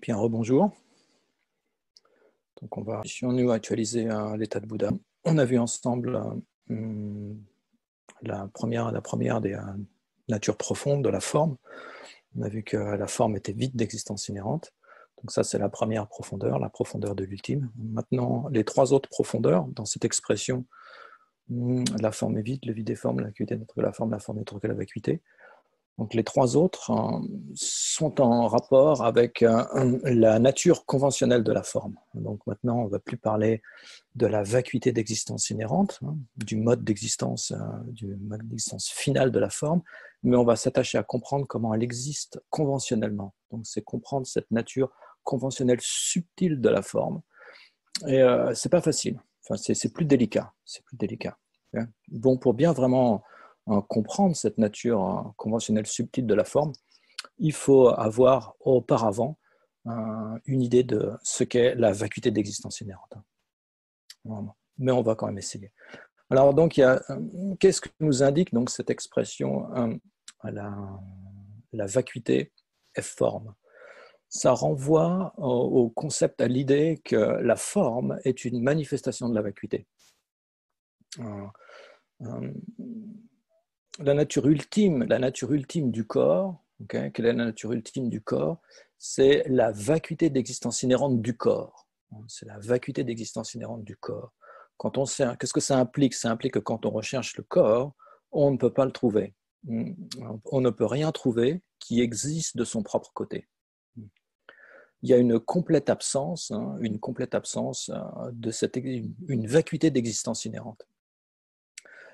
Bien, rebonjour. Donc, on va nous actualiser l'état de Bouddha. On a vu ensemble la première des natures profondes de la forme. On a vu que la forme était vide d'existence inhérente. Donc ça, c'est la première profondeur, la profondeur de l'ultime. Maintenant, les trois autres profondeurs dans cette expression, la forme est vide, le vide est forme, la vacuité n'est autre que la forme est autre que la vacuité. Donc les trois autres sont en rapport avec la nature conventionnelle de la forme. Donc maintenant, on ne va plus parler de la vacuité d'existence inhérente, du mode d'existence final de la forme, mais on va s'attacher à comprendre comment elle existe conventionnellement. Donc c'est comprendre cette nature conventionnelle subtile de la forme. Et c'est pas facile. Enfin, c'est plus délicat. C'est plus délicat. Bon, pour bien vraiment comprendre cette nature conventionnelle subtile de la forme, il faut avoir auparavant une idée de ce qu'est la vacuité d'existence inhérente. Mais on va quand même essayer. Alors donc, qu'est-ce que nous indique donc cette expression la vacuité est forme? Ça renvoie au concept, à l'idée que la forme est une manifestation de la vacuité. La nature ultime du corps, quelle est la nature ultime du corps? C'est la vacuité d'existence inhérente du corps. C'est la vacuité d'existence inhérente du corps. Quand on sait, qu'est-ce que ça implique? Ça implique que quand on recherche le corps, on ne peut pas le trouver. On ne peut rien trouver qui existe de son propre côté. Il y a une complète absence de une vacuité d'existence inhérente.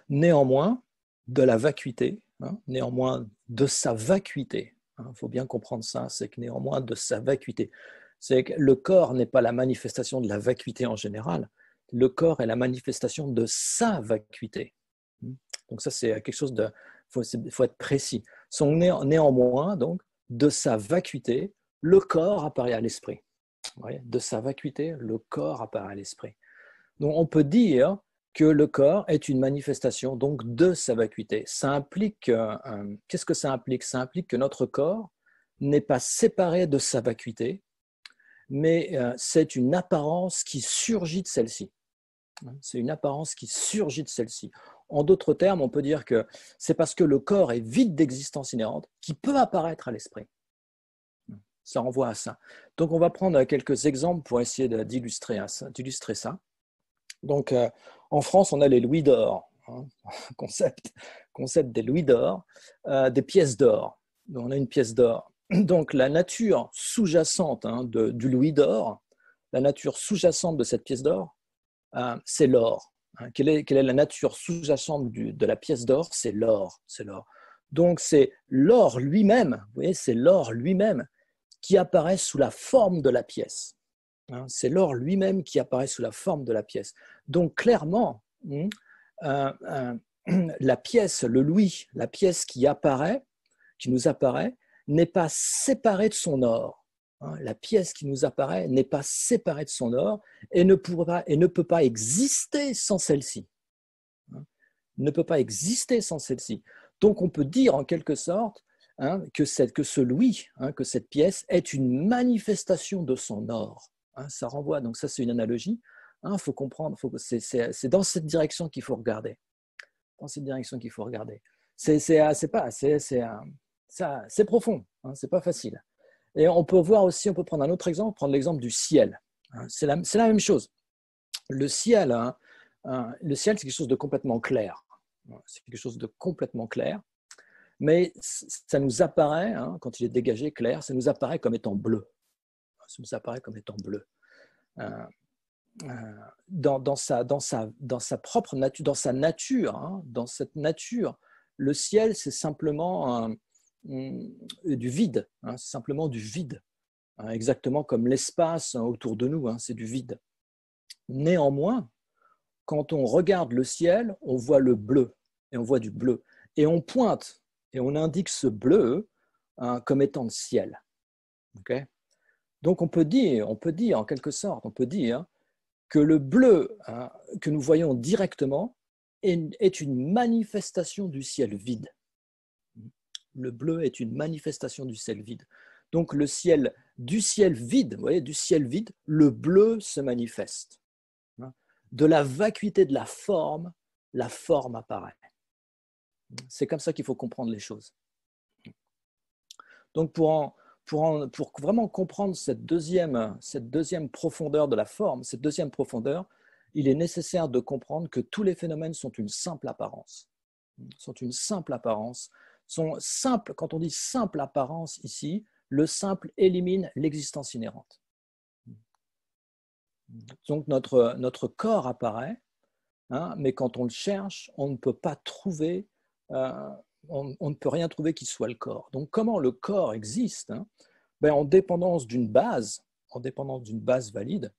Néanmoins, de la vacuité, néanmoins de sa vacuité, il faut bien comprendre ça, c'est que néanmoins de sa vacuité, c'est que le corps n'est pas la manifestation de la vacuité en général, le corps est la manifestation de sa vacuité. Donc ça, c'est quelque chose de... Il faut être précis. Néanmoins, donc, de sa vacuité, le corps apparaît à l'esprit. De sa vacuité, le corps apparaît à l'esprit. Donc on peut dire que le corps est une manifestation donc de sa vacuité. Ça implique, qu'est-ce que ça implique? Ça implique que notre corps n'est pas séparé de sa vacuité, mais c'est une apparence qui surgit de celle-ci. C'est une apparence qui surgit de celle-ci. En d'autres termes, on peut dire que c'est parce que le corps est vide d'existence inhérente qu'il peut apparaître à l'esprit. Ça renvoie à ça. Donc on va prendre quelques exemples pour essayer d'illustrer ça. Donc, en France, on a les louis d'or, concept des louis d'or, des pièces d'or. On a une pièce d'or. Donc, la nature sous-jacente du louis d'or, la nature sous-jacente de cette pièce d'or, c'est l'or. Quelle est la nature sous-jacente de la pièce d'or? C'est l'or. Donc, c'est l'or lui-même, vous voyez, c'est l'or lui-même qui apparaît sous la forme de la pièce. C'est l'or lui-même qui apparaît sous la forme de la pièce. Donc clairement, la pièce, le louis, la pièce qui nous apparaît, n'est pas séparée de son or. La pièce qui nous apparaît n'est pas séparée de son or et ne peut pas exister sans celle-ci. Ne peut pas exister sans celle-ci. Donc on peut dire en quelque sorte que ce louis, que cette pièce est une manifestation de son or. Ça renvoie, donc ça c'est une analogie. Il faut comprendre, c'est dans cette direction qu'il faut regarder. Dans cette direction qu'il faut regarder. C'est profond, c'est pas facile. Et on peut voir aussi, on peut prendre un autre exemple, prendre l'exemple du ciel. C'est la même chose. Le ciel, c'est quelque chose de complètement clair. C'est quelque chose de complètement clair. Mais ça nous apparaît, quand il est dégagé, clair, ça nous apparaît comme étant bleu. Ça nous apparaît comme étant bleu. Dans sa propre nature, dans sa nature, dans cette nature, le ciel, c'est simplement du vide. C'est simplement du vide. Exactement comme l'espace autour de nous, c'est du vide. Néanmoins, quand on regarde le ciel, on voit le bleu, et on voit du bleu. Et on pointe, et on indique ce bleu comme étant le ciel. Okay? Donc on peut dire en quelque sorte, que le bleu que nous voyons directement est une manifestation du ciel vide. Le bleu est une manifestation du ciel vide. Donc le ciel du ciel vide, vous voyez, du ciel vide, le bleu se manifeste. De la vacuité de la forme apparaît. C'est comme ça qu'il faut comprendre les choses. Donc, pour vraiment comprendre cette deuxième profondeur de la forme, cette deuxième profondeur, il est nécessaire de comprendre que tous les phénomènes sont une simple apparence. Sont simples, quand on dit simple apparence ici, le simple élimine l'existence inhérente. Donc notre corps apparaît, mais quand on le cherche, on ne peut pas trouver, on ne peut rien trouver qui soit le corps. Donc comment le corps existe, en dépendance d'une base valide,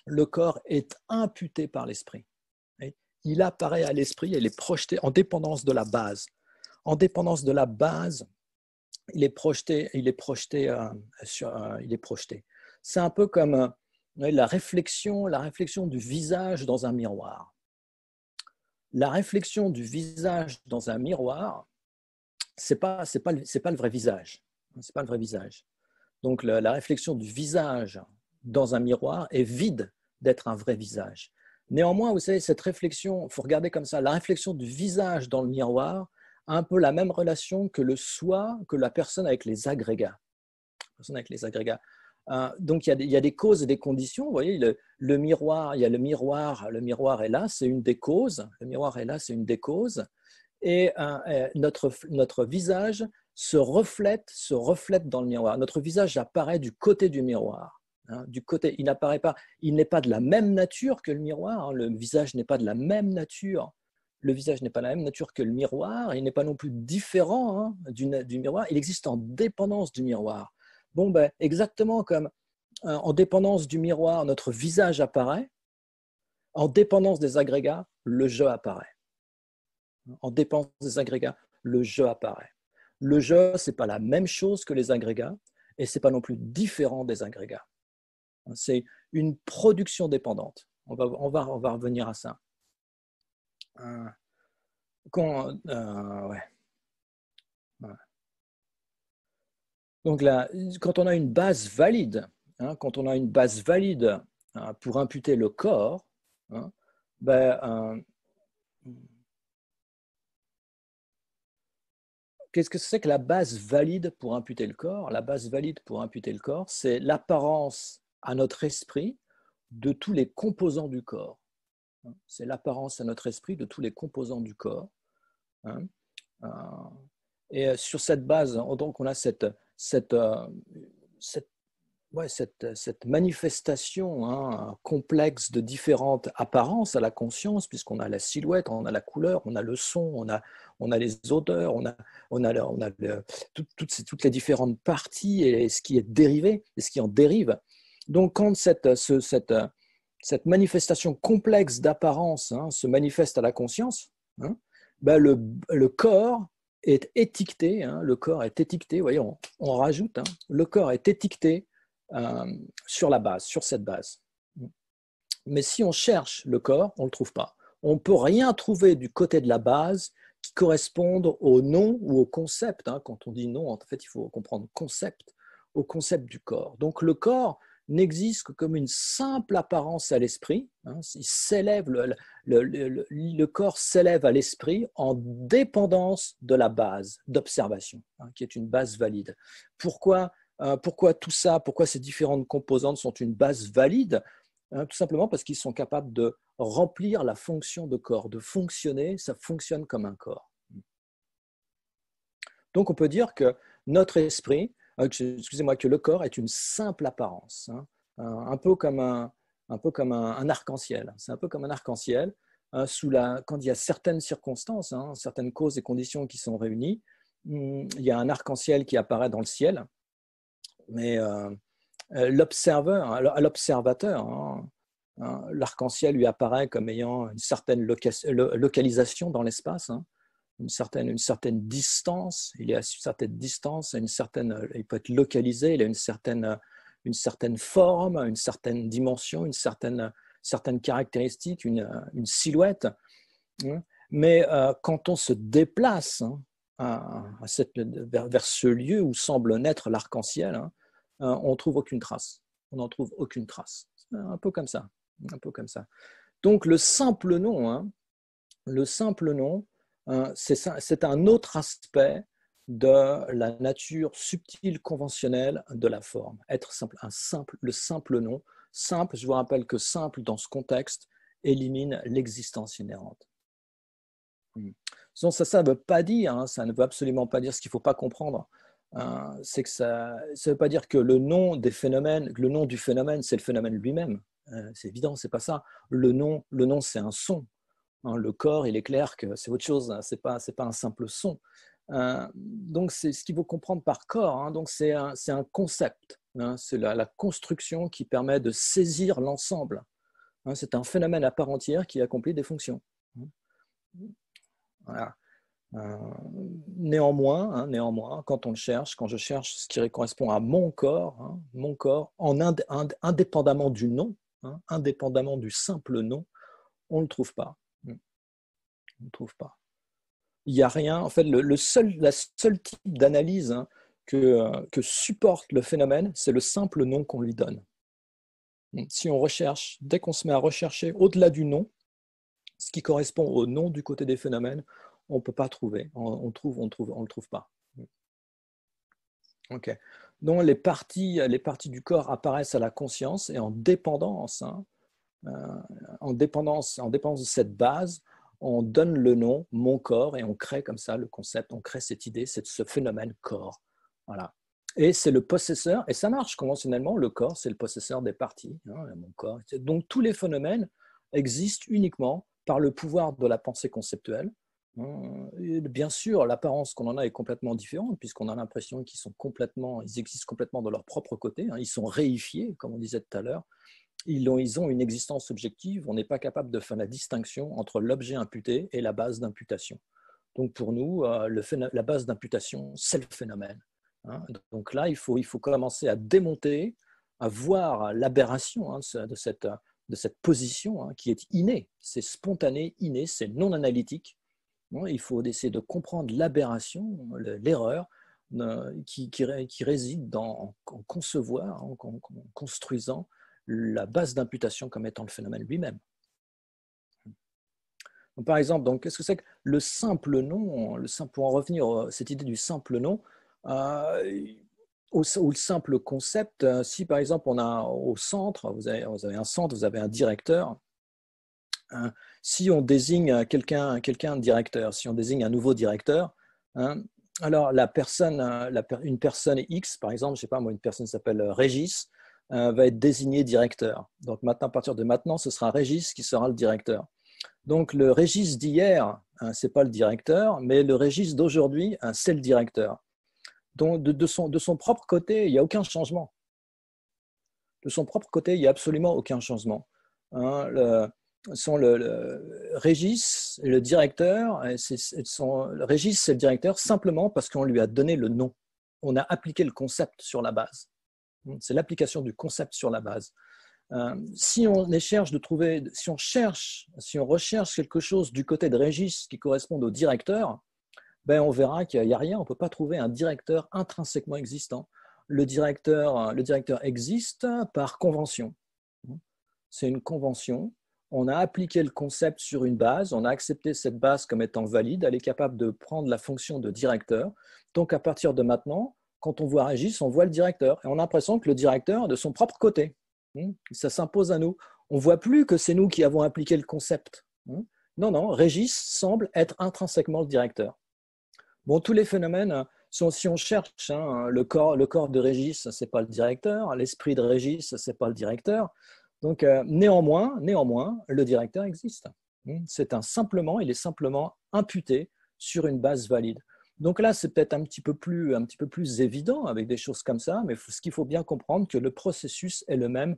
le corps est imputé par l'esprit. Il apparaît à l'esprit, il est projeté en dépendance de la base. En dépendance de la base, il est projeté. C'est un peu comme la réflexion du visage dans un miroir. La réflexion du visage dans un miroir, c'est pas le vrai visage. C'est pas le vrai visage. Donc la réflexion du visage dans un miroir est vide d'être un vrai visage. Néanmoins, vous savez, cette réflexion, il faut regarder comme ça, la réflexion du visage dans le miroir a un peu la même relation que le soi, que la personne avec les agrégats. Donc il y a des causes et des conditions. Vous voyez, le miroir, il y a le miroir est là, c'est une des causes. Le miroir est là, c'est une des causes. Et notre visage se reflète dans le miroir. Notre visage apparaît du côté du miroir. Du côté, il n'apparaît pas, il n'est pas de la même nature que le miroir. Le visage n'est pas de la même nature. Le visage n'est pas de la même nature que le miroir. Il n'est pas non plus différent du miroir. Il existe en dépendance du miroir. Bon, exactement comme en dépendance du miroir, notre visage apparaît. En dépendance des agrégats, le je apparaît. En dépendance des agrégats, le je apparaît. Le je, ce n'est pas la même chose que les agrégats et ce n'est pas non plus différent des agrégats. C'est une production dépendante. On va revenir à ça. Ouais. Donc là, quand on a une base valide, pour imputer le corps, qu'est-ce que c'est que la base valide pour imputer le corps? La base valide pour imputer le corps, c'est l'apparence à notre esprit de tous les composants du corps. C'est l'apparence à notre esprit de tous les composants du corps. Et sur cette base, donc on a cette manifestation complexe de différentes apparences à la conscience, puisqu'on a la silhouette, on a la couleur, on a le son, on a les odeurs, on a toutes les différentes parties et ce qui est dérivé et ce qui en dérive. Donc quand cette manifestation complexe d'apparence se manifeste à la conscience, le corps est étiqueté, le corps est étiqueté, vous voyez, on rajoute, le corps est étiqueté sur cette base. Mais si on cherche le corps, on ne le trouve pas. On ne peut rien trouver du côté de la base qui corresponde au nom ou au concept. Quand on dit nom, en fait, il faut comprendre concept, au concept du corps. Donc le corps n'existe que comme une simple apparence à l'esprit. Il s'élève, le corps s'élève à l'esprit en dépendance de la base d'observation, qui est une base valide. Pourquoi tout ça, pourquoi ces différentes composantes sont une base valide? Tout simplement parce qu'ils sont capables de remplir la fonction de corps, de fonctionner, ça fonctionne comme un corps. Donc on peut dire que notre esprit, que le corps est une simple apparence, un peu comme un arc-en-ciel. C'est un peu comme un arc-en-ciel, quand il y a certaines circonstances, certaines causes et conditions qui sont réunies, il y a un arc-en-ciel qui apparaît dans le ciel, mais l'observateur, l'arc-en-ciel lui apparaît comme ayant une certaine localisation dans l'espace, une certaine distance. Il est à une certaine distance, il peut être localisé, il a une certaine forme, une certaine dimension, une certaine caractéristique, une silhouette. Mais quand on se déplace vers ce lieu où semble naître l'arc-en-ciel, on ne trouve aucune trace. On n'en trouve aucune trace. C'est un peu comme ça. Un peu comme ça. Donc le simple nom, c'est un autre aspect de la nature subtile conventionnelle de la forme. Être simple, le simple nom. Simple, je vous rappelle que simple dans ce contexte élimine l'existence inhérente. Donc ça ne veut pas dire, ça ne veut absolument pas dire ce qu'il ne faut pas comprendre. C'est que ça ne veut pas dire que le nom du phénomène, c'est le phénomène lui-même. C'est évident, c'est pas ça. Le nom, c'est un son. Le corps, il est clair que c'est autre chose. C'est pas un simple son. Donc c'est ce qu'il faut comprendre par corps. Donc c'est un concept. C'est la construction qui permet de saisir l'ensemble. C'est un phénomène à part entière qui accomplit des fonctions. Voilà. Néanmoins, quand je cherche ce qui correspond à mon corps, indépendamment du nom, indépendamment du simple nom, on ne le trouve pas. On ne trouve pas. Il n'y a rien. En fait, la seule type d'analyse que supporte le phénomène, c'est le simple nom qu'on lui donne. Si on recherche, dès qu'on se met à rechercher au-delà du nom, ce qui correspond au nom du côté des phénomènes, on ne peut pas trouver. On le trouve pas. Okay. Donc les parties du corps apparaissent à la conscience et en dépendance de cette base, on donne le nom mon corps et on crée comme ça le concept, on crée cette idée, ce phénomène corps. Voilà. Et c'est le possesseur, et ça marche conventionnellement, le corps c'est le possesseur des parties, mon corps. Donc tous les phénomènes existent uniquement par le pouvoir de la pensée conceptuelle. Et bien sûr, l'apparence qu'on en a est complètement différente, puisqu'on a l'impression qu'ils existent complètement de leur propre côté, ils sont réifiés, comme on disait tout à l'heure. Ils ont une existence objective, on n'est pas capable de faire la distinction entre l'objet imputé et la base d'imputation. Donc pour nous, la base d'imputation, c'est le phénomène. Donc là, il faut commencer à démonter, à voir l'aberration de cette position qui est innée, c'est spontané, inné, c'est non analytique. Il faut essayer de comprendre l'aberration, l'erreur qui réside en concevoir, en construisant la base d'imputation comme étant le phénomène lui-même. Donc, par exemple, qu'est-ce que c'est que le simple nom, pour en revenir à cette idée du simple nom, ou le simple concept, si par exemple on a au centre, vous avez un centre, vous avez un directeur, si on désigne quelqu'un de directeur, si on désigne un nouveau directeur, alors une personne X, par exemple, je sais pas moi, une personne s'appelle Régis, va être désigné directeur. Donc maintenant, à partir de maintenant, ce sera Régis qui sera le directeur. Donc le Régis d'hier, c'est pas le directeur, mais le Régis d'aujourd'hui, c'est le directeur. Donc de son propre côté, il n'y a aucun changement. De son propre côté, il n'y a absolument aucun changement. Le Régis, le directeur, Régis, c'est le directeur simplement parce qu'on lui a donné le nom. On a appliqué le concept sur la base. C'est l'application du concept sur la base. Si on recherche quelque chose du côté de Régis qui correspond au directeur, on verra qu'il n'y a rien, on ne peut pas trouver un directeur intrinsèquement existant. Le directeur existe par convention. C'est une convention. On a appliqué le concept sur une base, on a accepté cette base comme étant valide, elle est capable de prendre la fonction de directeur. Donc à partir de maintenant, quand on voit Régis, on voit le directeur. Et on a l'impression que le directeur est de son propre côté. Ça s'impose à nous. On ne voit plus que c'est nous qui avons appliqué le concept. Non, Régis semble être intrinsèquement le directeur. Bon, tous les phénomènes, si on cherche le corps de Régis, ce n'est pas le directeur, l'esprit de Régis, ce n'est pas le directeur. Donc, néanmoins, le directeur existe. Il est simplement imputé sur une base valide. Donc là, c'est peut-être un petit peu plus évident avec des choses comme ça, mais ce qu'il faut bien comprendre, que le processus est le même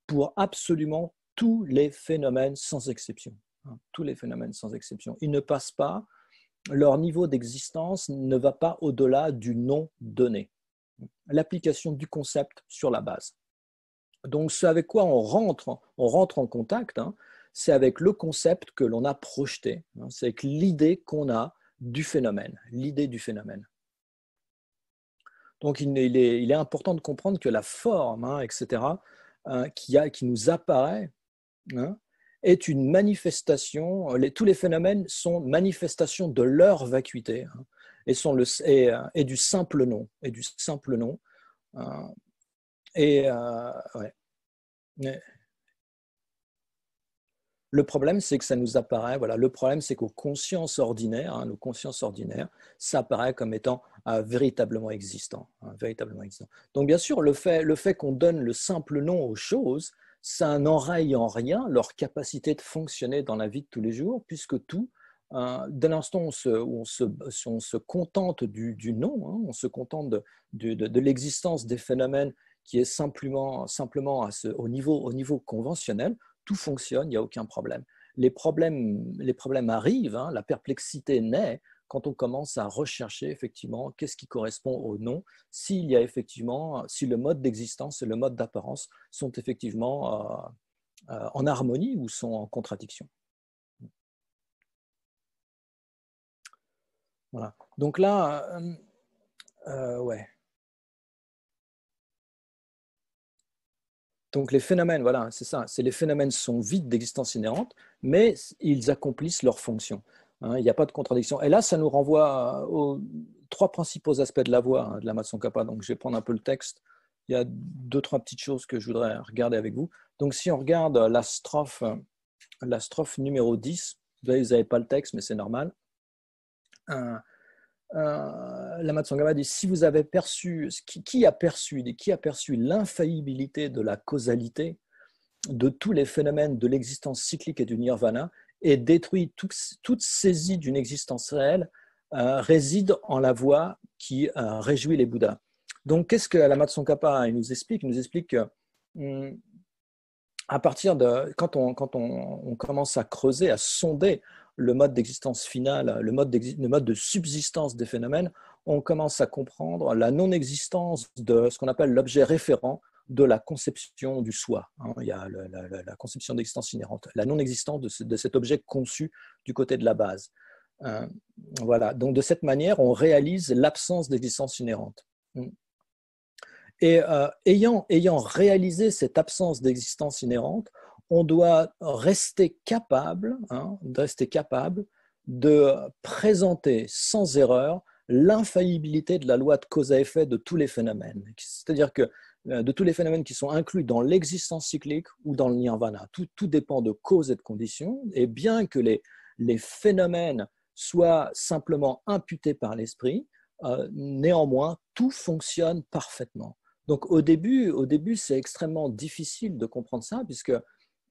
pour absolument tous les phénomènes sans exception. Tous les phénomènes sans exception. Ils ne passent pas, leur niveau d'existence ne va pas au-delà du nom donné. L'application du concept sur la base. Donc, ce avec quoi on rentre en contact, c'est avec le concept que l'on a projeté. C'est avec l'idée qu'on a du phénomène, l'idée du phénomène. Donc, il est important de comprendre que la forme, hein, etc., qui nous apparaît, hein, est une manifestation, tous les phénomènes sont manifestations de leur vacuité, hein, et du simple nom, hein, ouais. Le problème, c'est que ça nous apparaît, voilà, le problème, c'est qu'aux consciences ordinaires, hein, nos consciences ordinaires, ça apparaît comme étant véritablement existant, hein, véritablement existant. Donc, bien sûr, le fait qu'on donne le simple nom aux choses, ça n'enraye en rien leur capacité de fonctionner dans la vie de tous les jours, puisque tout, dès l'instant où on se contente du nom, hein, on se contente de l'existence des phénomènes qui est simplement au niveau conventionnel, tout fonctionne, il n'y a aucun problème. Les problèmes arrivent, hein, la perplexité naît quand on commence à rechercher effectivement qu'est-ce qui correspond au nom, s'il y a effectivement, si le mode d'existence et le mode d'apparence sont effectivement en harmonie ou sont en contradiction. Voilà. Donc là, ouais. Donc les phénomènes, voilà, c'est ça, les phénomènes sont vides d'existence inhérente, mais ils accomplissent leur fonction, hein, il n'y a pas de contradiction. Et là, ça nous renvoie aux trois principaux aspects de la voix, hein, de la Tsongkhapa. Donc je vais prendre un peu le texte. Il y a deux, trois petites choses que je voudrais regarder avec vous. Donc si on regarde la strophe numéro 10, vous n'avez pas le texte, mais c'est normal. Lama Tsongkhapa dit, si vous avez perçu, qui a perçu l'infaillibilité de la causalité de tous les phénomènes de l'existence cyclique et du nirvana et détruit toute saisie d'une existence réelle, réside en la voie qui réjouit les Bouddhas. Donc, qu'est-ce que Lama Tsongkhapa nous explique? Il nous explique que à partir de quand on commence à creuser, à sonder le mode d'existence finale, le mode de subsistance des phénomènes, on commence à comprendre la non-existence de ce qu'on appelle l'objet référent de la conception du soi. Il y a la conception d'existence inhérente, la non-existence de cet objet conçu du côté de la base. Voilà. Donc, de cette manière, on réalise l'absence d'existence inhérente. Et ayant réalisé cette absence d'existence inhérente, on doit rester capable, de présenter sans erreur l'infaillibilité de la loi de cause à effet de tous les phénomènes. C'est-à-dire que de tous les phénomènes qui sont inclus dans l'existence cyclique ou dans le nirvana. Tout dépend de causes et de conditions, et bien que les phénomènes soient simplement imputés par l'esprit, néanmoins, tout fonctionne parfaitement. Donc au début c'est extrêmement difficile de comprendre ça, puisque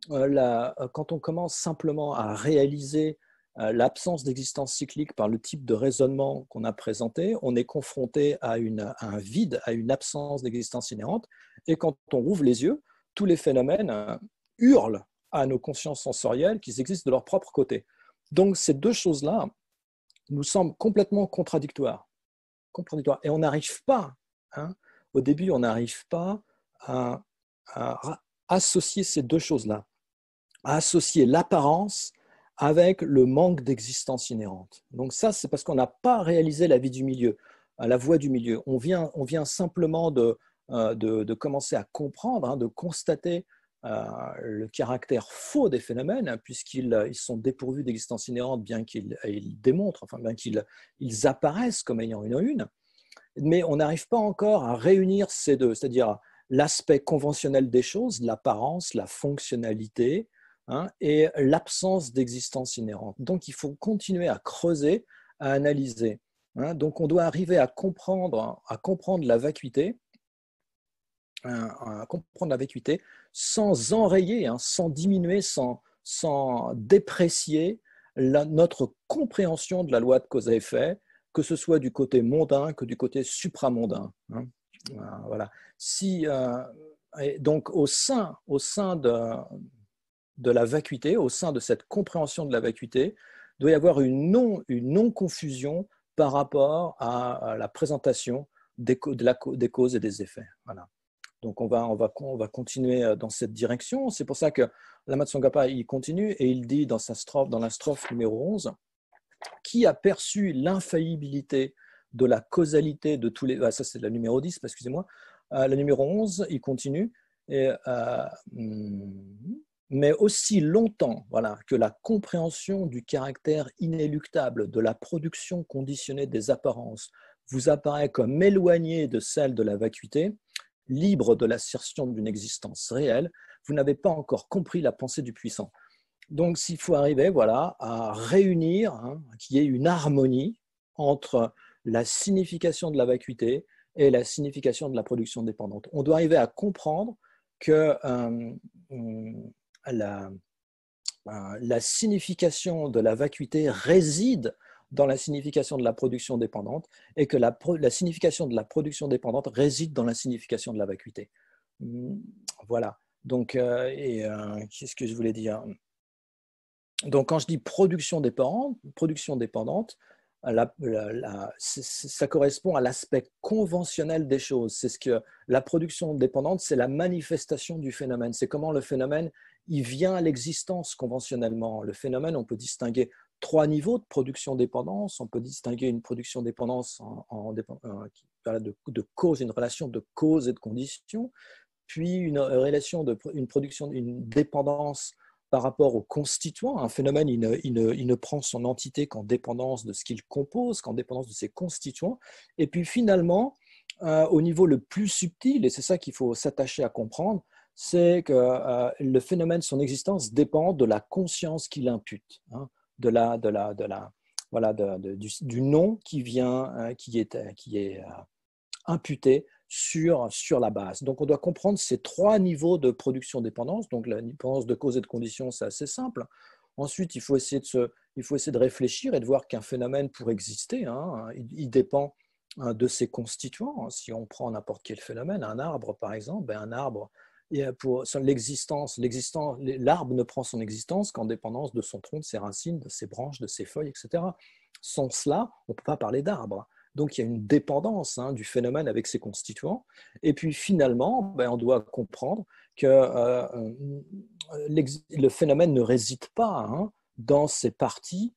quand on commence simplement à réaliser l'absence d'existence cyclique par le type de raisonnement qu'on a présenté, on est confronté à un vide, à une absence d'existence inhérente, et quand on rouvre les yeux, tous les phénomènes hurlent à nos consciences sensorielles qu'ils existent de leur propre côté. Donc ces deux choses-là nous semblent complètement contradictoires. Et on n'arrive pas, hein, au début, on n'arrive pas à associer ces deux choses-là, à associer l'apparence avec le manque d'existence inhérente. Donc ça, c'est parce qu'on n'a pas réalisé la vie du milieu, la voie du milieu. On vient simplement de commencer à comprendre, hein, de constater le caractère faux des phénomènes, hein, puisqu'ils sont dépourvus d'existence inhérente, bien qu'ils démontrent, enfin bien qu'ils apparaissent comme ayant une. Mais on n'arrive pas encore à réunir ces deux, c'est-à-dire l'aspect conventionnel des choses, l'apparence, la fonctionnalité, hein, et l'absence d'existence inhérente. Donc il faut continuer à creuser, à analyser. Hein. Donc on doit arriver à comprendre la vacuité, sans enrayer, hein, sans diminuer, sans déprécier notre compréhension de la loi de cause à effet, que ce soit du côté mondain que du côté supramondain. Hein. Voilà. Donc au sein de la vacuité, au sein de cette compréhension de la vacuité, il doit y avoir une non-confusion par rapport à la présentation des causes et des effets. Voilà. Donc on va continuer dans cette direction. C'est pour ça que Lama Tsongkhapa il continue et il dit dans la strophe numéro 11, qui a perçu l'infaillibilité de la causalité de tous les... Ah, ça, c'est la numéro 10, excusez-moi. La numéro 11, il continue. Et, mais aussi longtemps voilà, que la compréhension du caractère inéluctable de la production conditionnée des apparences vous apparaît comme éloignée de celle de la vacuité, libre de l'assertion d'une existence réelle, vous n'avez pas encore compris la pensée du puissant. Donc, s'il faut arriver voilà, à réunir, qu'il y ait une harmonie entre la signification de la vacuité et la signification de la production dépendante. On doit arriver à comprendre que la signification de la vacuité réside dans la signification de la production dépendante et que la signification de la production dépendante réside dans la signification de la vacuité. Voilà. Donc, qu'est-ce que je voulais dire? Donc, quand je dis production dépendante, ça correspond à l'aspect conventionnel des choses. C'est ce que la production dépendante, c'est la manifestation du phénomène. C'est comment le phénomène il vient à l'existence conventionnellement. Le phénomène, on peut distinguer 3 niveaux de production dépendance. On peut distinguer une production dépendance de cause, une relation de cause et de condition, puis une production, une dépendance par rapport aux constituants. Un phénomène, il ne prend son entité qu'en dépendance de ce qu'il compose, qu'en dépendance de ses constituants. Et puis finalement, au niveau le plus subtil, et c'est ça qu'il faut s'attacher à comprendre, c'est que le phénomène, son existence dépend de la conscience qu'il impute, du nom qui vient, qui est imputé sur la base. Donc, on doit comprendre ces 3 niveaux de production-dépendance. Donc, la dépendance de cause et de condition, c'est assez simple. Ensuite, il faut essayer de réfléchir et de voir qu'un phénomène, pour exister, il dépend de ses constituants. Si on prend n'importe quel phénomène, un arbre, par exemple, un arbre, pour l'arbre ne prend son existence qu'en dépendance de son tronc, de ses racines, de ses branches, de ses feuilles, etc. Sans cela, on ne peut pas parler d'arbre. Donc, il y a une dépendance du phénomène avec ses constituants. Et puis, finalement, on doit comprendre que le phénomène ne réside pas dans ses parties,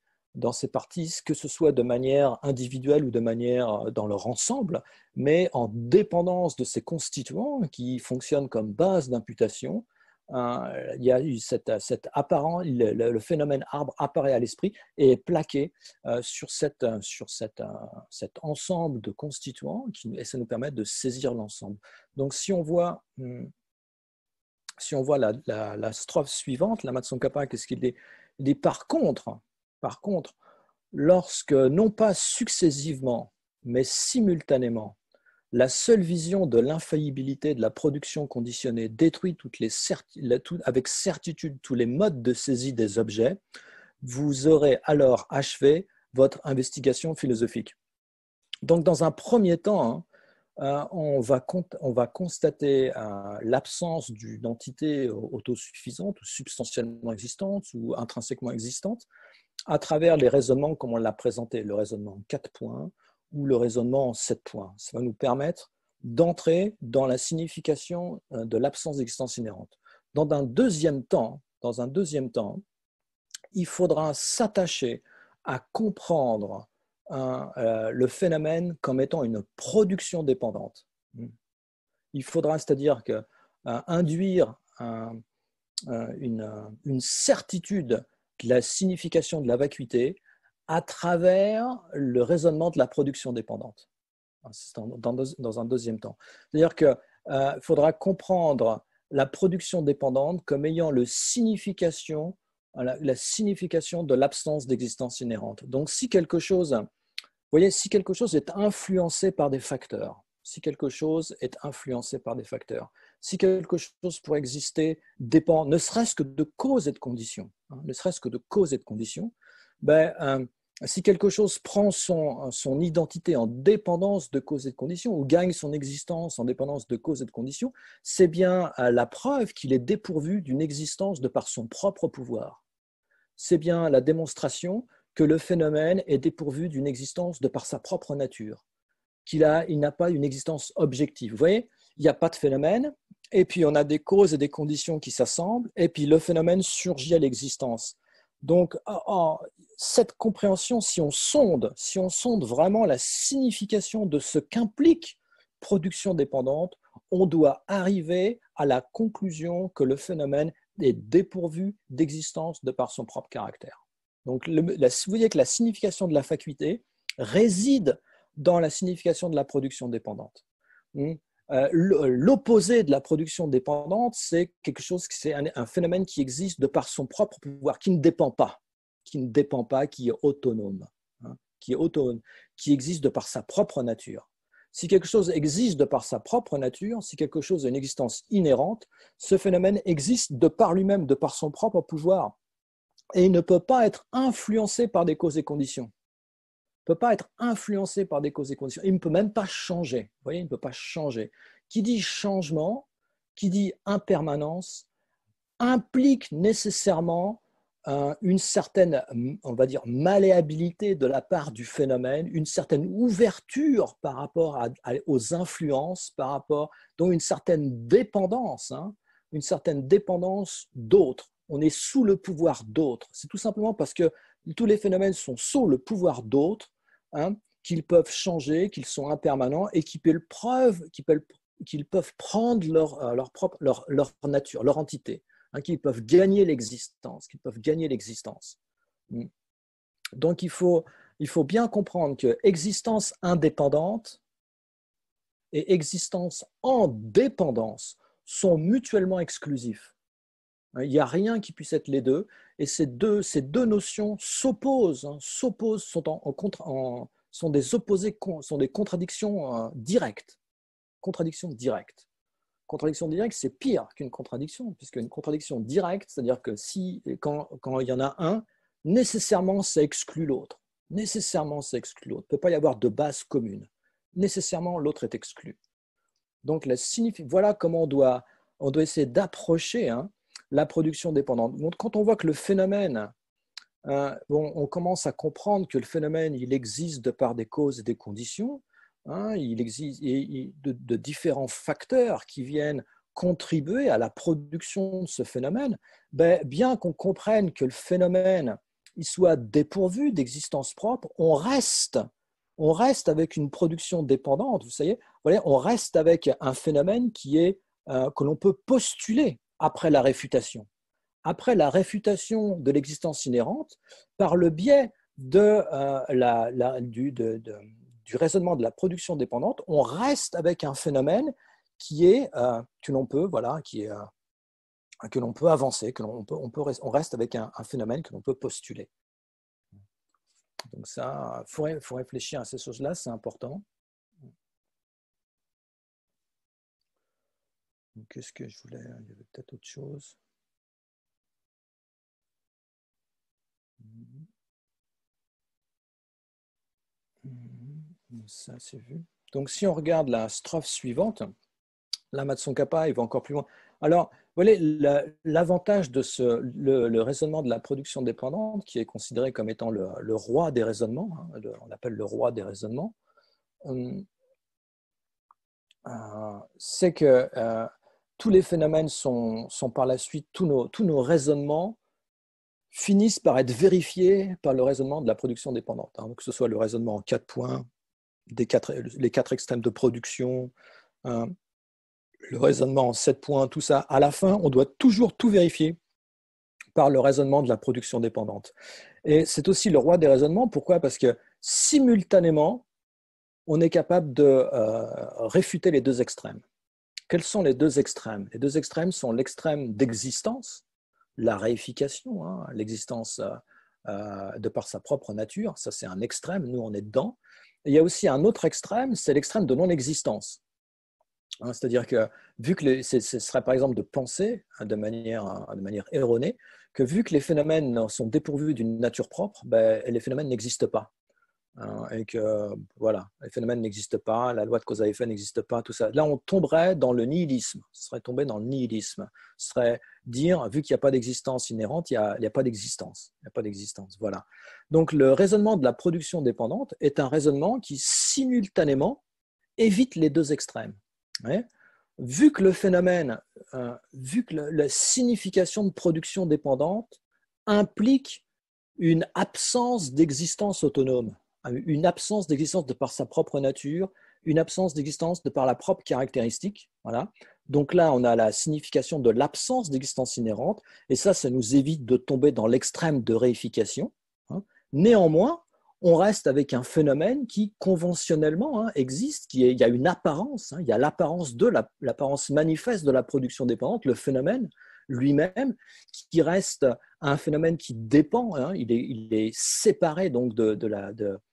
que ce soit de manière individuelle ou de manière dans leur ensemble, mais en dépendance de ses constituants qui fonctionnent comme base d'imputation. Il y a eu cet apparent, le phénomène arbre apparaît à l'esprit et est plaqué sur cet ensemble de constituants et ça nous permet de saisir l'ensemble. Donc si on voit la strophe suivante, la Matsongkhapa, qu'est-ce qu'il dit? Il dit par contre, lorsque non pas successivement, mais simultanément, la seule vision de l'infaillibilité de la production conditionnée détruit avec certitude tous les modes de saisie des objets, vous aurez alors achevé votre investigation philosophique. Donc, dans un premier temps, on va constater l'absence d'une entité autosuffisante ou substantiellement existante ou intrinsèquement existante à travers les raisonnements comme on l'a présenté, le raisonnement en 4 points ou le raisonnement en 7 points. Ça va nous permettre d'entrer dans la signification de l'absence d'existence inhérente. Dans un deuxième temps, il faudra s'attacher à comprendre le phénomène comme étant une production dépendante. Il faudra, c'est-à-dire induire une certitude de la signification de la vacuité à travers le raisonnement de la production dépendante. C'est dans un deuxième temps. C'est-à-dire qu'il faudra comprendre la production dépendante comme ayant la signification de l'absence d'existence inhérente. Donc, si quelque chose est influencé par des facteurs, si quelque chose pour exister dépend ne serait-ce que de cause et de conditions, si quelque chose prend son identité en dépendance de cause et de conditions ou gagne son existence en dépendance de cause et de conditions, c'est bien la preuve qu'il est dépourvu d'une existence de par son propre pouvoir. C'est bien la démonstration que le phénomène est dépourvu d'une existence de par sa propre nature, il n'a pas une existence objective. Vous voyez, il n'y a pas de phénomène, et puis on a des causes et des conditions qui s'assemblent, et puis le phénomène surgit à l'existence. Donc, cette compréhension, si on sonde vraiment la signification de ce qu'implique production dépendante, on doit arriver à la conclusion que le phénomène est dépourvu d'existence de par son propre caractère. Donc, vous voyez que la signification de la vacuité réside dans la signification de la production dépendante. L'opposé de la production dépendante, c'est quelque chose, c'est un phénomène qui existe de par son propre pouvoir, qui ne dépend pas, qui est autonome, qui existe de par sa propre nature. Si quelque chose existe de par sa propre nature, si quelque chose a une existence inhérente, ce phénomène existe de par lui-même, de par son propre pouvoir, et il ne peut pas être influencé par des causes et conditions. Il ne peut pas être influencé par des causes et conditions. Il ne peut même pas changer. Vous voyez, il ne peut pas changer. Qui dit changement, qui dit impermanence, implique nécessairement une certaine, on va dire, malléabilité de la part du phénomène, une certaine ouverture par rapport aux influences, donc une certaine dépendance, d'autres. On est sous le pouvoir d'autres. C'est tout simplement parce que tous les phénomènes sont sous le pouvoir d'autres, qu'ils peuvent changer, qu'ils sont impermanents et qu'ils peuvent prendre leur nature, leur entité, qu'ils peuvent gagner l'existence, Donc il faut bien comprendre que existence indépendante et existence en dépendance sont mutuellement exclusifs. Il n'y a rien qui puisse être les deux, et ces deux notions s'opposent, sont des opposés, sont des contradictions directes. Contradiction directe. Contradiction directe, c'est pire qu'une contradiction, puisque une contradiction directe, c'est-à-dire que quand il y en a un, nécessairement ça exclut l'autre. Nécessairement ça exclut l'autre. Il ne peut pas y avoir de base commune. Nécessairement l'autre est exclu. Donc voilà comment on doit essayer d'approcher la production dépendante. Donc, quand on voit que le phénomène, on commence à comprendre que le phénomène, il existe de par des causes et des conditions, il existe de différents facteurs qui viennent contribuer à la production de ce phénomène, bien qu'on comprenne que le phénomène il soit dépourvu d'existence propre, on reste avec une production dépendante, vous savez, on reste avec un phénomène que l'on peut postuler après la réfutation. Après la réfutation de l'existence inhérente, par le biais du raisonnement de la production dépendante, on reste avec un phénomène que l'on peut avancer, on reste avec un phénomène que l'on peut postuler. Donc ça, faut réfléchir à ces choses-là, c'est important. Qu'est-ce que je voulais? Il y avait peut-être autre chose. Ça, c'est vu. Donc, si on regarde la strophe suivante, là, Matsongkhapa, il va encore plus loin. Alors, vous voyez, l'avantage de le raisonnement de la production dépendante, qui est considéré comme étant le roi des raisonnements, on l'appelle le roi des raisonnements, c'est que tous les phénomènes sont par la suite, tous nos raisonnements finissent par être vérifiés par le raisonnement de la production dépendante. Que ce soit le raisonnement en 4 points, les 4 extrêmes de production, le raisonnement en 7 points, tout ça, à la fin, on doit toujours tout vérifier par le raisonnement de la production dépendante. Et c'est aussi le roi des raisonnements. Pourquoi? Parce que simultanément, on est capable de réfuter les deux extrêmes. Quels sont les deux extrêmes? Les deux extrêmes sont l'extrême d'existence, la réification, l'existence de par sa propre nature, ça c'est un extrême, nous on est dedans. Et il y a aussi un autre extrême, c'est l'extrême de non-existence. C'est-à-dire que, vu que ce serait par exemple de penser de manière erronée, que vu que les phénomènes sont dépourvus d'une nature propre, les phénomènes n'existent pas. Et que voilà, les phénomènes n'existent pas, la loi de cause à effet n'existe pas, tout ça. Là, on tomberait dans le nihilisme. Ce serait tomber dans le nihilisme. Ce serait dire, vu qu'il n'y a pas d'existence inhérente, il n'y a pas d'existence. Il n'y a pas d'existence. Voilà. Donc, le raisonnement de la production dépendante est un raisonnement qui simultanément évite les deux extrêmes. Ouais. Vu que le phénomène, vu que la signification de production dépendante implique une absence d'existence autonome, une absence d'existence de par sa propre nature, une absence d'existence de par la propre caractéristique. Voilà. Donc là, on a la signification de l'absence d'existence inhérente, et ça nous évite de tomber dans l'extrême de réification. Néanmoins, on reste avec un phénomène qui conventionnellement existe, il y a une apparence, il y a l'apparence manifeste de la production dépendante, le phénomène lui-même, qui reste un phénomène qui dépend, il est séparé donc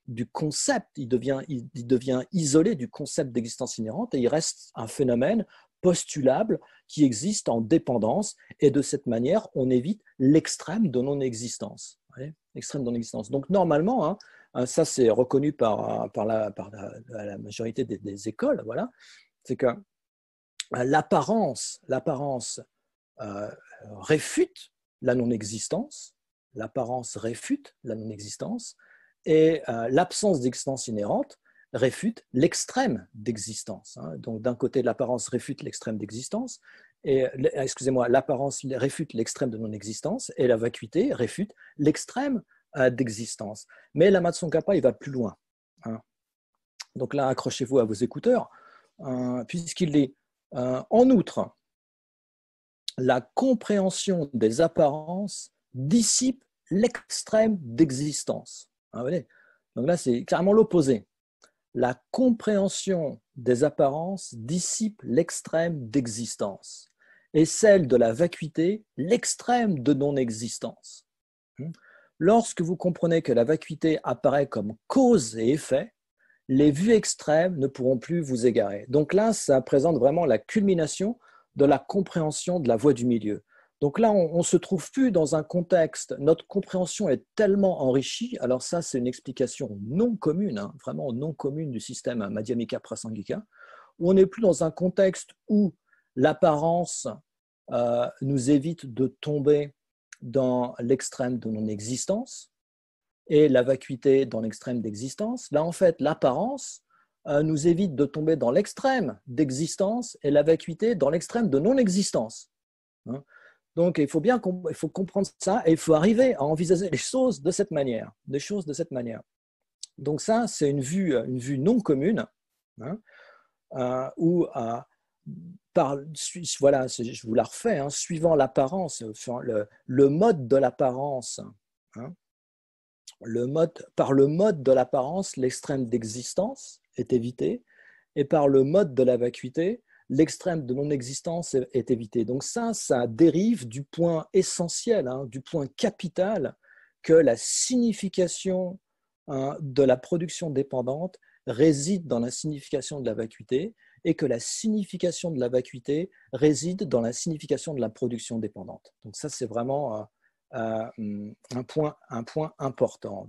du concept, il devient isolé du concept d'existence inhérente et il reste un phénomène postulable qui existe en dépendance, et de cette manière, on évite l'extrême de non-existence. L'extrême de non-existence. Donc normalement, ça c'est reconnu par la majorité des écoles, voilà, c'est que l'apparence réfute la non-existence, et l'absence d'existence inhérente réfute l'extrême d'existence. Donc d'un côté, l'apparence réfute l'extrême d'existence, et l'apparence réfute l'extrême de non-existence, et la vacuité réfute l'extrême d'existence. Mais la Tsongkhapa, il va plus loin. Donc là, accrochez-vous à vos écouteurs, puisqu'il dit en outre, la compréhension des apparences dissipe l'extrême d'existence. Donc là, c'est carrément l'opposé. La compréhension des apparences dissipe l'extrême d'existence, et celle de la vacuité l'extrême de non-existence. Lorsque vous comprenez que la vacuité apparaît comme cause et effet, les vues extrêmes ne pourront plus vous égarer. Donc là, ça présente vraiment la culmination de la compréhension de la voie du milieu. Donc là, on ne se trouve plus dans un contexte, notre compréhension est tellement enrichie, alors ça c'est une explication non commune, vraiment non commune du système Madhyamika Prasangika, où on n'est plus dans un contexte où l'apparence nous évite de tomber dans l'extrême de non-existence, et la vacuité dans l'extrême d'existence. Là, en fait, l'apparence nous évite de tomber dans l'extrême d'existence et la vacuité dans l'extrême de non-existence. Donc, il faut comprendre ça, et il faut arriver à envisager les choses de cette manière. Donc ça, c'est une vue non commune, où voilà, je vous la refais, suivant l'apparence, le mode de l'apparence, par le mode de l'apparence, l'extrême d'existence est évité, et par le mode de la vacuité, l'extrême de non-existence est évité. Donc ça dérive du point essentiel, du point capital, que la signification de la production dépendante réside dans la signification de la vacuité, et que la signification de la vacuité réside dans la signification de la production dépendante. Donc ça, c'est vraiment un point important.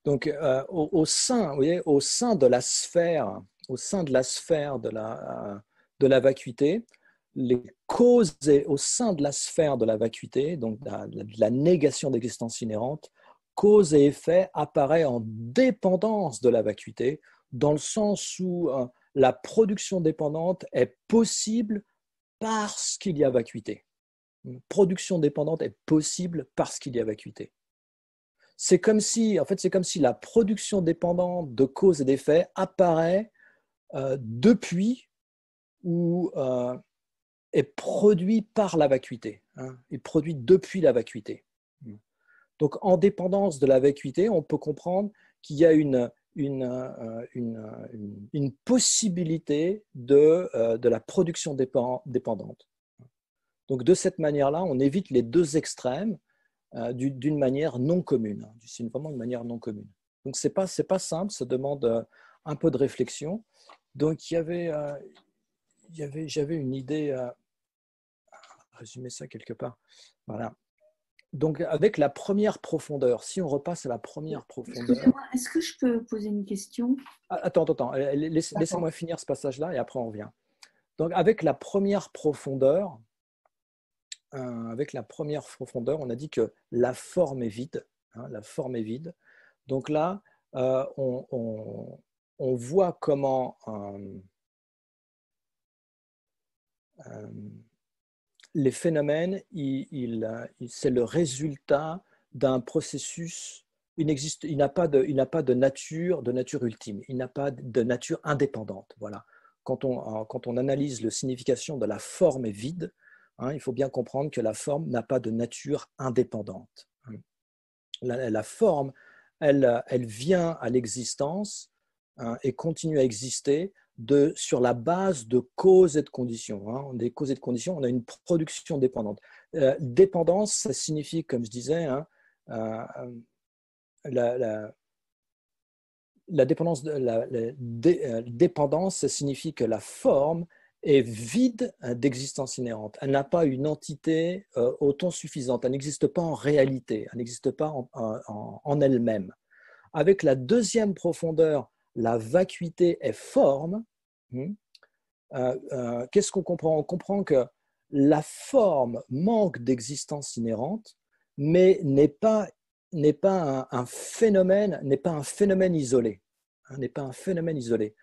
Donc, au sein, vous voyez, au sein de la sphère de la vacuité, les causes au sein de la sphère de la vacuité, donc de la négation d'existence inhérente, cause et effet apparaît en dépendance de la vacuité, dans le sens où la production dépendante est possible parce qu'il y a vacuité. Une production dépendante est possible parce qu'il y a vacuité. C'est comme si la production dépendante de cause et d'effet apparaît depuis ou est produit par la vacuité, est produit depuis la vacuité. Donc, en dépendance de la vacuité, on peut comprendre qu'il y a une possibilité de la production dépendante. Donc, de cette manière-là, on évite les deux extrêmes d'une manière non commune. C'est vraiment une manière non commune. Donc, ce n'est pas simple, ça demande un peu de réflexion. Donc, j'avais une idée, résumer ça quelque part. Voilà. Donc, avec la première profondeur, si on repasse à la première profondeur… Est-ce que je peux poser une question? Attends, laissez-moi finir ce passage-là et après on revient. Donc, avec la première profondeur, on a dit que la forme est vide. La forme est vide. Donc là, on voit comment les phénomènes, c'est le résultat d'un processus. Il n'a pas de nature ultime. Il n'a pas de nature indépendante. Voilà. Quand on analyse la signification de la forme est vide, il faut bien comprendre que la forme n'a pas de nature indépendante. La forme, elle vient à l'existence et continue à exister sur la base de causes et de conditions. Des causes et de conditions, on a une production dépendante. Dépendance, ça signifie, comme je disais, la dépendance, ça signifie que la forme est vide d'existence inhérente. Elle n'a pas une entité autant suffisante. Elle n'existe pas en réalité. Elle n'existe pas en elle-même. Avec la deuxième profondeur, la vacuité est forme. Qu'est-ce qu'on comprend? On comprend que la forme manque d'existence inhérente, mais n'est pas un phénomène isolé. N'est pas un phénomène isolé.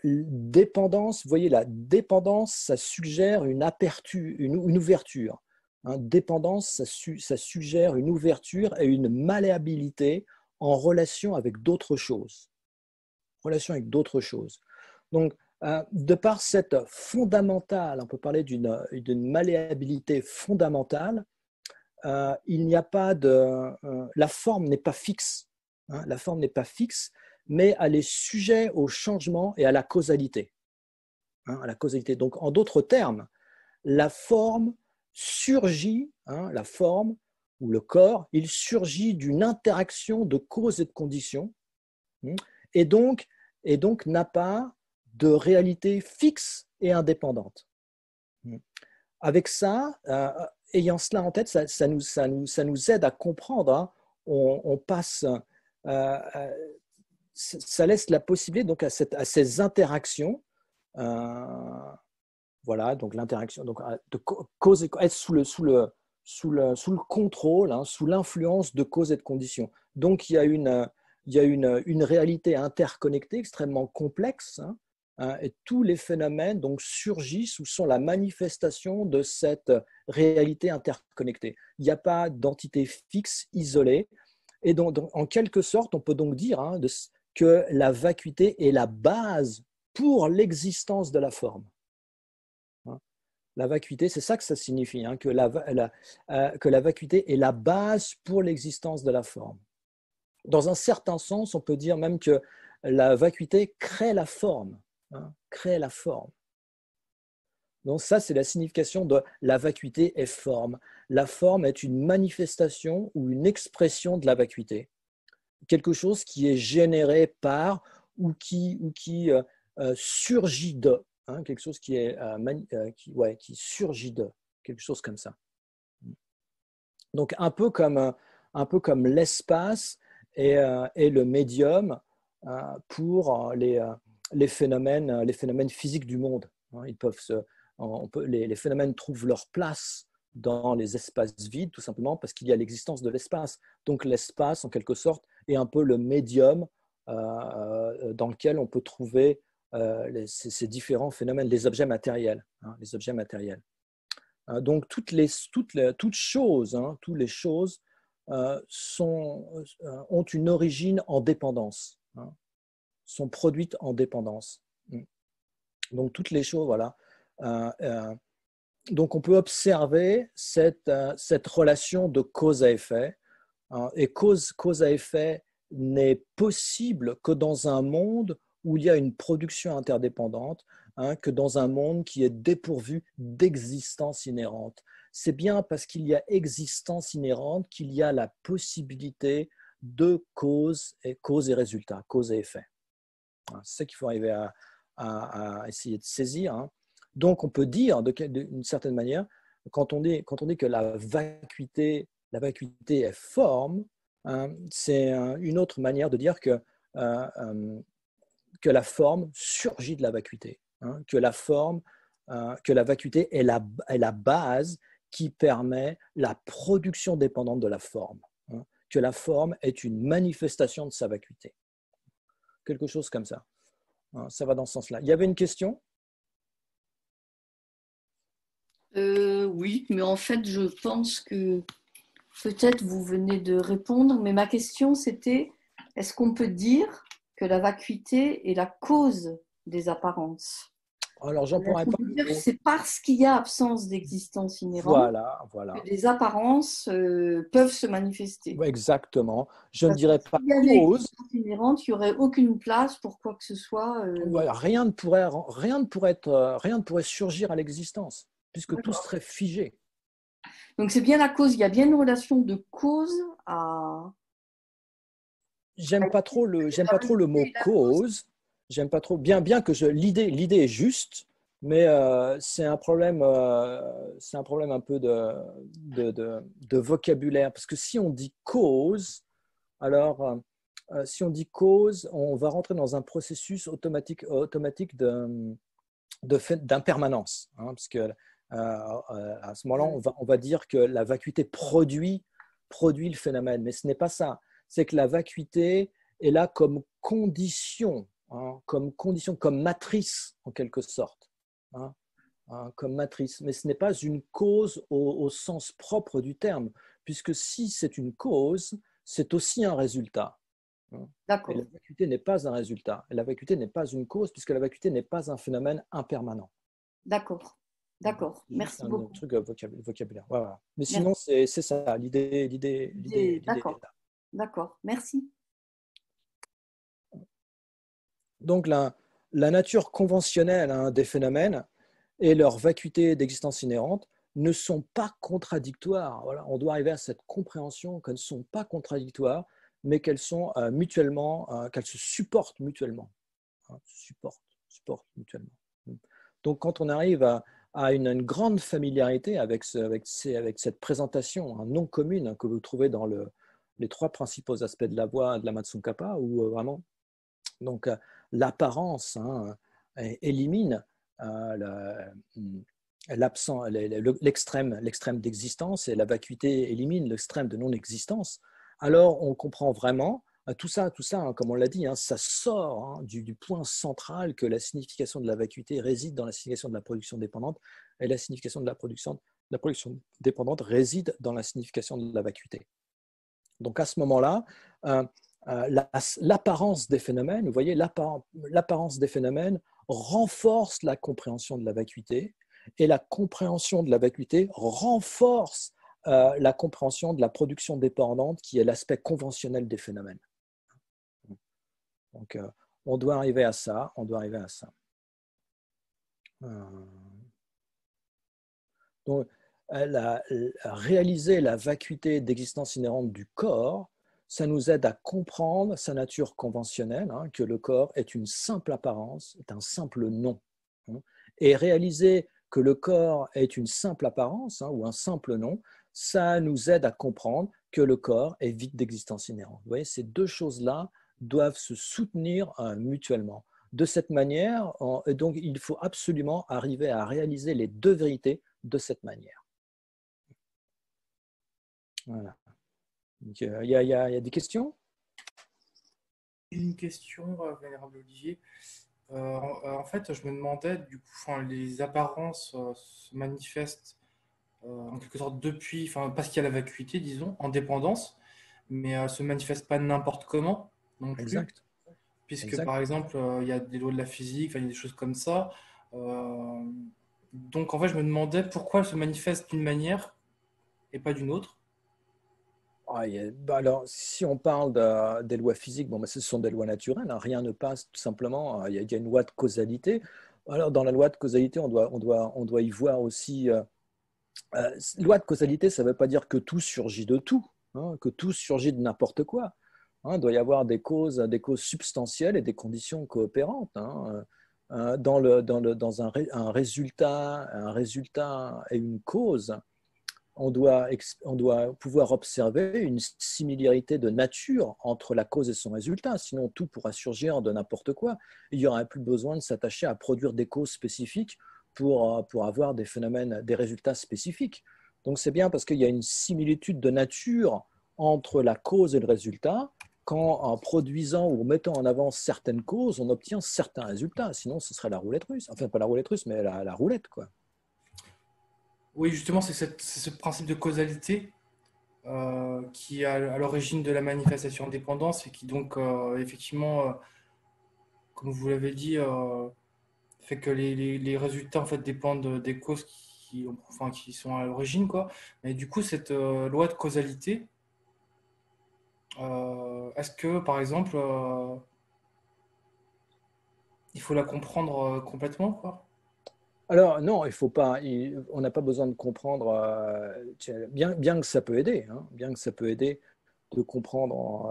Dépendance, vous voyez, la dépendance, ça suggère une aperture, une ouverture. Dépendance, ça suggère une ouverture et une malléabilité en relation avec d'autres choses. Donc, de par cette fondamentale, on peut parler d'une malléabilité fondamentale, il n'y a pas la forme n'est pas fixe. La forme n'est pas fixe, mais elle est sujet au changement et à la causalité. Donc, en d'autres termes, la forme surgit, la forme ou le corps, il surgit d'une interaction de causes et de conditions, et donc n'a pas de réalité fixe et indépendante. Avec ça, ayant cela en tête, ça nous aide à comprendre. On passe, ça laisse la possibilité donc à ces interactions. Voilà, donc l'interaction, donc de cause et être sous le contrôle, sous l'influence de causes et de conditions. Donc il y a une réalité interconnectée extrêmement complexe. Et tous les phénomènes donc surgissent ou sont la manifestation de cette réalité interconnectée. Il n'y a pas d'entité fixe, isolée. Et donc, en quelque sorte, on peut donc dire que la vacuité est la base pour l'existence de la forme. La vacuité, c'est ça que ça signifie, que la vacuité est la base pour l'existence de la forme. Dans un certain sens, on peut dire même que la vacuité crée la forme. Crée la forme. Donc ça, c'est la signification de la vacuité est forme. La forme est une manifestation ou une expression de la vacuité. Quelque chose qui est généré par ou qui surgit de. Quelque chose qui surgit de. Quelque chose comme ça. Donc un peu comme l'espace et le médium pour les phénomènes physiques du monde. Les phénomènes trouvent leur place dans les espaces vides, tout simplement parce qu'il y a l'existence de l'espace. Donc l'espace, en quelque sorte, est un peu le médium dans lequel on peut trouver ces différents phénomènes, les objets matériels. Donc toutes choses, toutes les choses ont une origine en dépendance, sont produites en dépendance. Donc toutes les choses, voilà. Donc on peut observer cette relation de cause à effet. Et cause à effet n'est possible que dans un monde où il y a une production interdépendante, que dans un monde qui est dépourvu d'existence inhérente. C'est bien parce qu'il y a existence inhérente qu'il y a la possibilité de cause et résultat, cause et effet. C'est ça qu'il faut arriver à essayer de saisir. Donc on peut dire d'une certaine manière, quand on dit que la vacuité est forme, c'est une autre manière de dire que la forme surgit de la vacuité, que la vacuité est la base qui permet la production dépendante de la forme, que la forme est une manifestation de sa vacuité. Quelque chose comme ça. Ça va dans ce sens-là. Il y avait une question ? Oui, mais en fait, je pense que peut-être vous venez de répondre, mais ma question c'était, est-ce qu'on peut dire que la vacuité est la cause des apparences? Alors, Est-ce j'emploierai qu'on pas peut le dire que mot. c'est parce qu'il y a absence d'existence inhérente Voilà, que voilà. des apparences peuvent se manifester? Ouais, exactement. Je ne Parce que dirais pas s'il y avait cause. existence inhérente, il n'y aurait aucune place pour quoi que ce soit. Ouais, rien ne pourrait surgir à l'existence, puisque tout D'accord. serait figé. Donc c'est bien la cause, il y a bien une relation de cause à J'aime la pas trop le mot validité et la cause. cause. J'aime pas trop, bien que l'idée est juste, mais c'est un problème un peu de vocabulaire. Parce que si on dit cause, alors si on dit cause, on va rentrer dans un processus automatique d'impermanence. Parce que à ce moment-là, on va dire que la vacuité produit le phénomène, mais ce n'est pas ça. C'est que la vacuité est là comme condition, comme matrice en quelque sorte, hein, comme matrice. Mais ce n'est pas une cause au sens propre du terme, puisque si c'est une cause, c'est aussi un résultat. Et la D'accord, vacuité n'est pas un résultat. Et la vacuité n'est pas une cause, puisque la vacuité n'est pas un phénomène impermanent. d'accord, d'accord. C'est juste Merci un beaucoup. truc vocabulaire. Voilà. Mais Merci. sinon, c'est ça. L'idée est D'accord, là. d'accord. Merci. Donc, la nature conventionnelle des phénomènes et leur vacuité d'existence inhérente ne sont pas contradictoires. Voilà. On doit arriver à cette compréhension qu'elles ne sont pas contradictoires, mais qu'elles sont qu'elles se supportent mutuellement. Supportent mutuellement. Donc, quand on arrive à une grande familiarité avec cette présentation non commune que vous trouvez dans les trois principaux aspects de la voix de la Matsunkapa, où vraiment donc, l'apparence élimine l'extrême d'existence et la vacuité élimine l'extrême de non-existence, alors on comprend vraiment tout ça comme on l'a dit, ça sort du point central que la signification de la vacuité réside dans la signification de la production dépendante et la signification de la production dépendante réside dans la signification de la vacuité. Donc à ce moment-là, euh, l'apparence des phénomènes, vous voyez, l'apparence des phénomènes renforce la compréhension de la vacuité et la compréhension de la vacuité renforce la compréhension de la production dépendante qui est l'aspect conventionnel des phénomènes. Donc, on doit arriver à ça, on doit arriver à ça. Donc, réaliser la vacuité d'existence inhérente du corps, ça nous aide à comprendre sa nature conventionnelle, que le corps est une simple apparence, est un simple nom. Et réaliser que le corps est une simple apparence ou un simple nom, ça nous aide à comprendre que le corps est vide d'existence inhérente. Vous voyez, ces deux choses-là doivent se soutenir mutuellement. De cette manière, donc, il faut absolument arriver à réaliser les deux vérités de cette manière. Voilà. Il y a des questions? Une question, Vénérable Olivier. En fait, je me demandais, du coup, les apparences se manifestent en quelque sorte depuis, parce qu'il y a la vacuité, disons, en dépendance, mais elles ne se manifestent pas n'importe comment non plus, Exact. puisque Exact. par exemple, il y a des lois de la physique, il y a des choses comme ça. Euh, donc en fait, je me demandais pourquoi elles se manifestent d'une manière et pas d'une autre. Alors, si on parle des lois physiques, bon, ce sont des lois naturelles, rien ne passe tout simplement. Il y a une loi de causalité. Alors, dans la loi de causalité, on doit y voir aussi. Loi de causalité, ça ne veut pas dire que tout surgit de tout, que tout surgit de n'importe quoi. Il doit y avoir des causes substantielles et des conditions coopérantes. Dans un résultat et une cause, on doit pouvoir observer une similarité de nature entre la cause et son résultat. Sinon, tout pourra surgir de n'importe quoi. Il n'y aura plus besoin de s'attacher à produire des causes spécifiques pour avoir des phénomènes, des résultats spécifiques. Donc, c'est bien parce qu'il y a une similitude de nature entre la cause et le résultat. Quand en produisant ou mettant en avant certaines causes, on obtient certains résultats. Sinon, ce serait la roulette russe. Enfin, pas la roulette russe, mais la roulette, quoi. Oui, justement, c'est ce principe de causalité qui est à l'origine de la manifestation de dépendance et qui donc, effectivement, comme vous l'avez dit, fait que les résultats en fait dépendent des causes enfin, qui sont à l'origine, quoi. Mais du coup, cette loi de causalité, est-ce que, par exemple, il faut la comprendre complètement, quoi? Alors non, il faut pas, on n'a pas besoin de comprendre, bien que ça peut aider, hein, bien que ça peut aider de comprendre,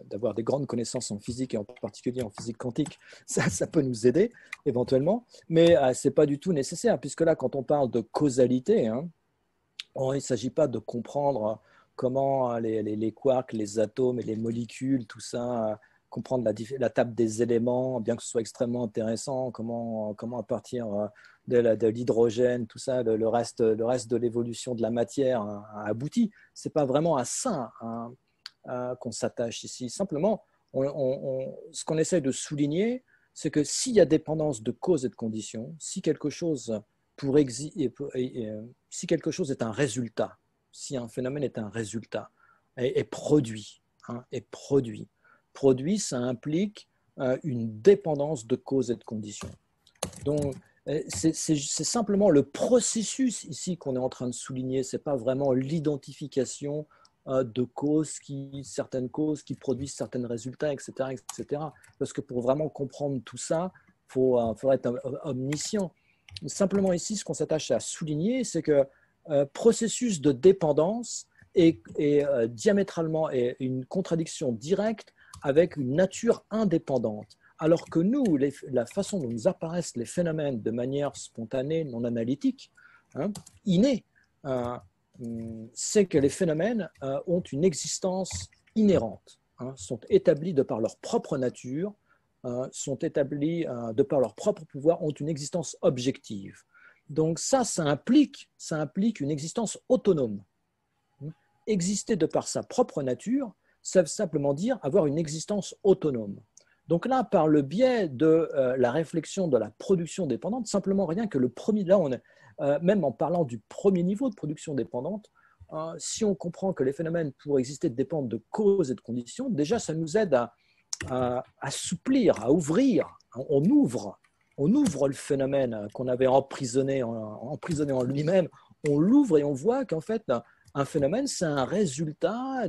d'avoir des grandes connaissances en physique et en particulier en physique quantique, ça peut nous aider éventuellement, mais ce n'est pas du tout nécessaire, puisque là, quand on parle de causalité, hein, il ne s'agit pas de comprendre comment les quarks, les atomes et les molécules, tout ça, comprendre la table des éléments, bien que ce soit extrêmement intéressant, comment à partir de l'hydrogène, tout ça, le reste de l'évolution de la matière a abouti. Ce n'est pas vraiment à ça, hein, qu'on s'attache ici. Simplement, ce qu'on essaie de souligner, c'est que s'il y a dépendance de causes et de conditions, si quelque chose si quelque chose est un résultat, si un phénomène est un résultat, est produit, hein, produit, ça implique une dépendance de causes et de conditions. Donc, c'est simplement le processus ici qu'on est en train de souligner, ce n'est pas vraiment l'identification de certaines causes qui produisent certains résultats, etc., etc. Parce que pour vraiment comprendre tout ça, faudrait être omniscient. Simplement ici, ce qu'on s'attache à souligner, c'est que processus de dépendance est diamétralement une contradiction directe avec une nature indépendante. Alors que nous, la façon dont nous apparaissent les phénomènes de manière spontanée, non analytique, hein, innée, c'est que les phénomènes ont une existence inhérente, hein, sont établis de par leur propre nature, sont établis de par leur propre pouvoir, ont une existence objective. Donc ça implique une existence autonome. Exister de par sa propre nature, ça veut simplement dire avoir une existence autonome. Donc là, par le biais de la réflexion de la production dépendante, simplement rien que le premier, là, même en parlant du premier niveau de production dépendante, si on comprend que les phénomènes pour exister dépendent de causes et de conditions, déjà ça nous aide à assouplir, à ouvrir. On ouvre le phénomène qu'on avait emprisonné en lui-même, on l'ouvre et on voit qu'en fait, un phénomène, c'est un résultat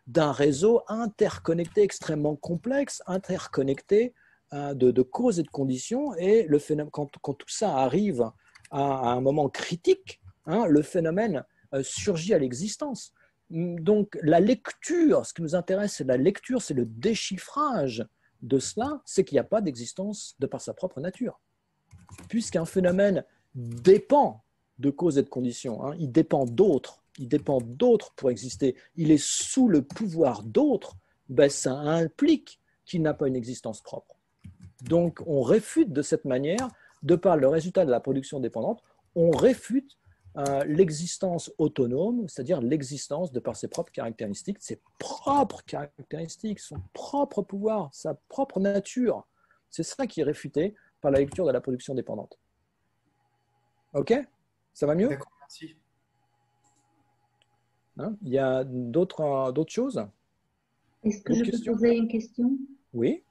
d'un réseau interconnecté extrêmement complexe, interconnecté de causes et de conditions. Et le phénomène, quand tout ça arrive à un moment critique, hein, le phénomène surgit à l'existence. Donc la lecture, ce qui nous intéresse, c'est la lecture, c'est le déchiffrage de cela, c'est qu'il n'y a pas d'existence de par sa propre nature. Puisqu'un phénomène dépend de causes et de conditions, hein, il dépend d'autres pour exister, il est sous le pouvoir d'autres, ben ça implique qu'il n'a pas une existence propre. Donc on réfute de cette manière, de par le résultat de la production dépendante, on réfute l'existence autonome, c'est-à-dire l'existence de par ses propres caractéristiques, son propre pouvoir, sa propre nature. C'est ça qui est réfuté par la lecture de la production dépendante. Ok? Ça va mieux? D'accord, merci. Hein, il y a d'autres choses? Est-ce que D'autres je peux questions? poser une question? Oui,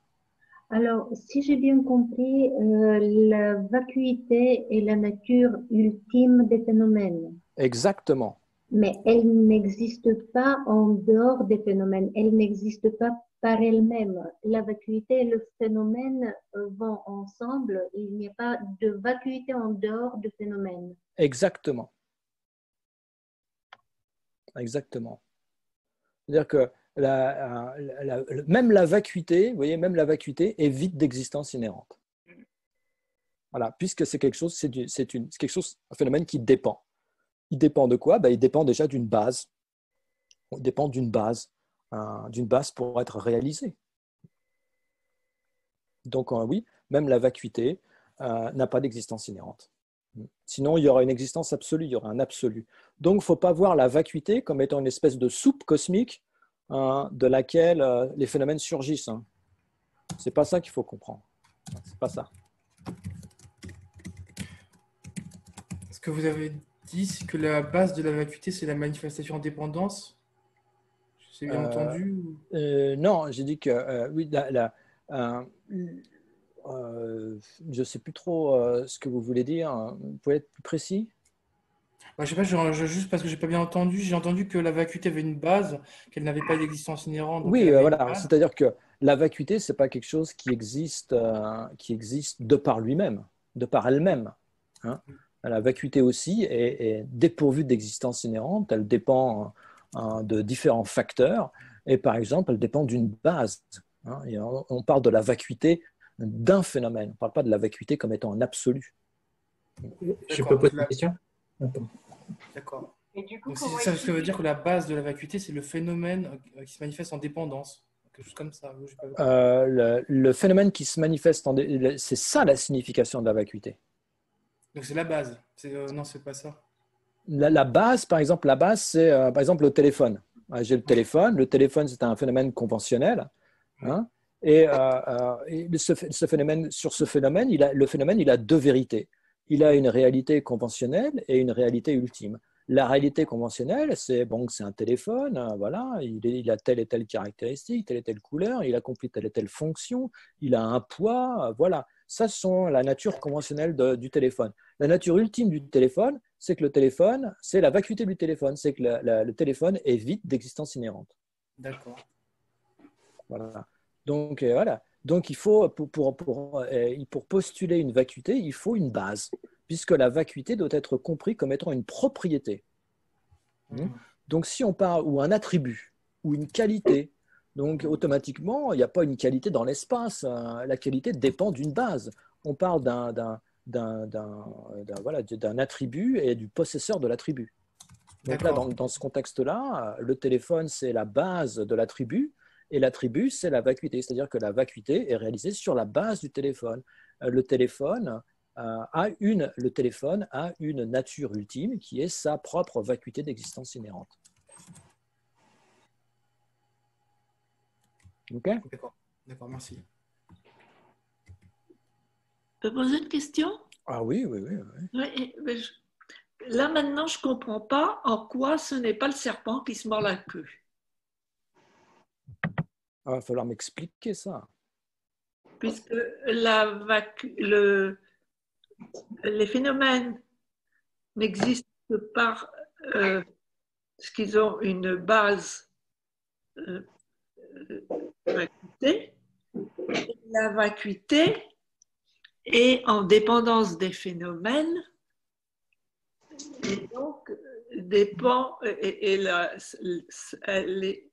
Alors, si j'ai bien compris, la vacuité est la nature ultime des phénomènes, exactement. mais elle n'existe pas en dehors des phénomènes, elle n'existe pas par elle-même. La vacuité et le phénomène vont ensemble, il n'y a pas de vacuité en dehors du phénomène. Exactement. Exactement. C'est-à-dire que même la vacuité, vous voyez, même la vacuité est vide d'existence inhérente. Voilà, puisque c'est quelque chose, un phénomène qui dépend. Il dépend de quoi? Ben, il dépend déjà d'une base. Il dépend d'une base pour être réalisé. Donc oui, même la vacuité n'a pas d'existence inhérente. Sinon, il y aura une existence absolue, il y aura un absolu. Donc, il ne faut pas voir la vacuité comme étant une espèce de soupe cosmique de laquelle les phénomènes surgissent. Hein. Ce n'est pas ça qu'il faut comprendre. C'est pas ça. Ce que vous avez disent que la base de la vacuité, c'est la manifestation en dépendance. C'est bien Euh, entendu non, j'ai dit que oui, euh, je ne sais plus trop ce que vous voulez dire. Vous pouvez être plus précis? Bah, je sais pas, juste parce que j'ai pas bien entendu, j'ai entendu que la vacuité avait une base, qu'elle n'avait pas d'existence inhérente, donc elle Oui, avait une voilà. base. C'est-à-dire que la vacuité, c'est pas quelque chose qui existe de par lui-même, de par elle-même. Hein. La vacuité aussi est dépourvue d'existence inhérente. Elle dépend de différents facteurs. Et par exemple, elle dépend d'une base. Hein. Et on parle de la vacuité d'un phénomène. On ne parle pas de la vacuité comme étant un absolu. Je peux D'accord, poser donc une question? Attends. d'accord. Et du coup, Donc comment ça veut expliquer? dire que la base de la vacuité, c'est le phénomène qui se manifeste en dépendance. Quelque chose comme ça. J'ai pas compris. Le phénomène qui se manifeste, c'est ça la signification de la vacuité. Donc c'est la base. Non, c'est pas ça. La base, par exemple, la base, c'est par exemple le téléphone. J'ai le Oui, téléphone. Le téléphone, c'est un phénomène conventionnel. oui. Hein, et ce phénomène, sur ce phénomène, le phénomène, il a deux vérités. Il a une réalité conventionnelle et une réalité ultime. La réalité conventionnelle, c'est bon, c'est un téléphone, voilà, il a telle et telle caractéristique, telle et telle couleur, il accomplit telle et telle fonction, il a un poids, voilà. Ça, sont la nature conventionnelle du téléphone. La nature ultime du téléphone, c'est que le téléphone, c'est la vacuité du téléphone, c'est que le téléphone est vide d'existence inhérente. D'accord. Voilà. Donc, voilà. Donc, il faut, pour postuler une vacuité, il faut une base, puisque la vacuité doit être comprise comme étant une propriété. Hmm. Donc, si on parle, ou un attribut, ou une qualité, donc automatiquement, il n'y a pas une qualité dans l'espace. La qualité dépend d'une base. On parle voilà, d'un attribut et du possesseur de l'attribut. Donc là, D'accord. dans ce contexte-là, le téléphone, c'est la base de l'attribut, et l'attribut, c'est la vacuité. C'est-à-dire que la vacuité est réalisée sur la base du téléphone. Le téléphone a une nature ultime qui est sa propre vacuité d'existence inhérente. OK? D'accord. D'accord, merci. Je peux poser une question? Ah oui, oui, oui. Oui. Oui, mais là maintenant, je ne comprends pas en quoi ce n'est pas le serpent qui se mord la queue. Il va falloir m'expliquer ça. Puisque les phénomènes n'existent que par ce qu'ils ont une base euh, vacuité. La vacuité est en dépendance des phénomènes et donc dépend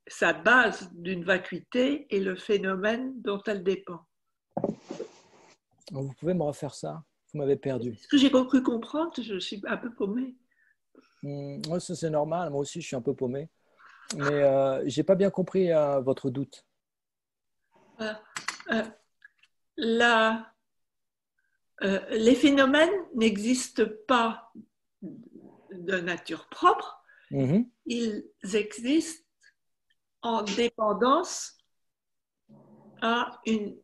sa base d'une vacuité est le phénomène dont elle dépend. Vous pouvez me refaire ça? Vous m'avez perdu. Ce que j'ai cru comprendre, je suis un peu paumée. Ouais, ça, c'est normal. Moi aussi, je suis un peu paumé. Mais je n'ai pas bien compris votre doute. Euh, euh, la, les phénomènes n'existent pas de nature propre, ils existent en dépendance à une,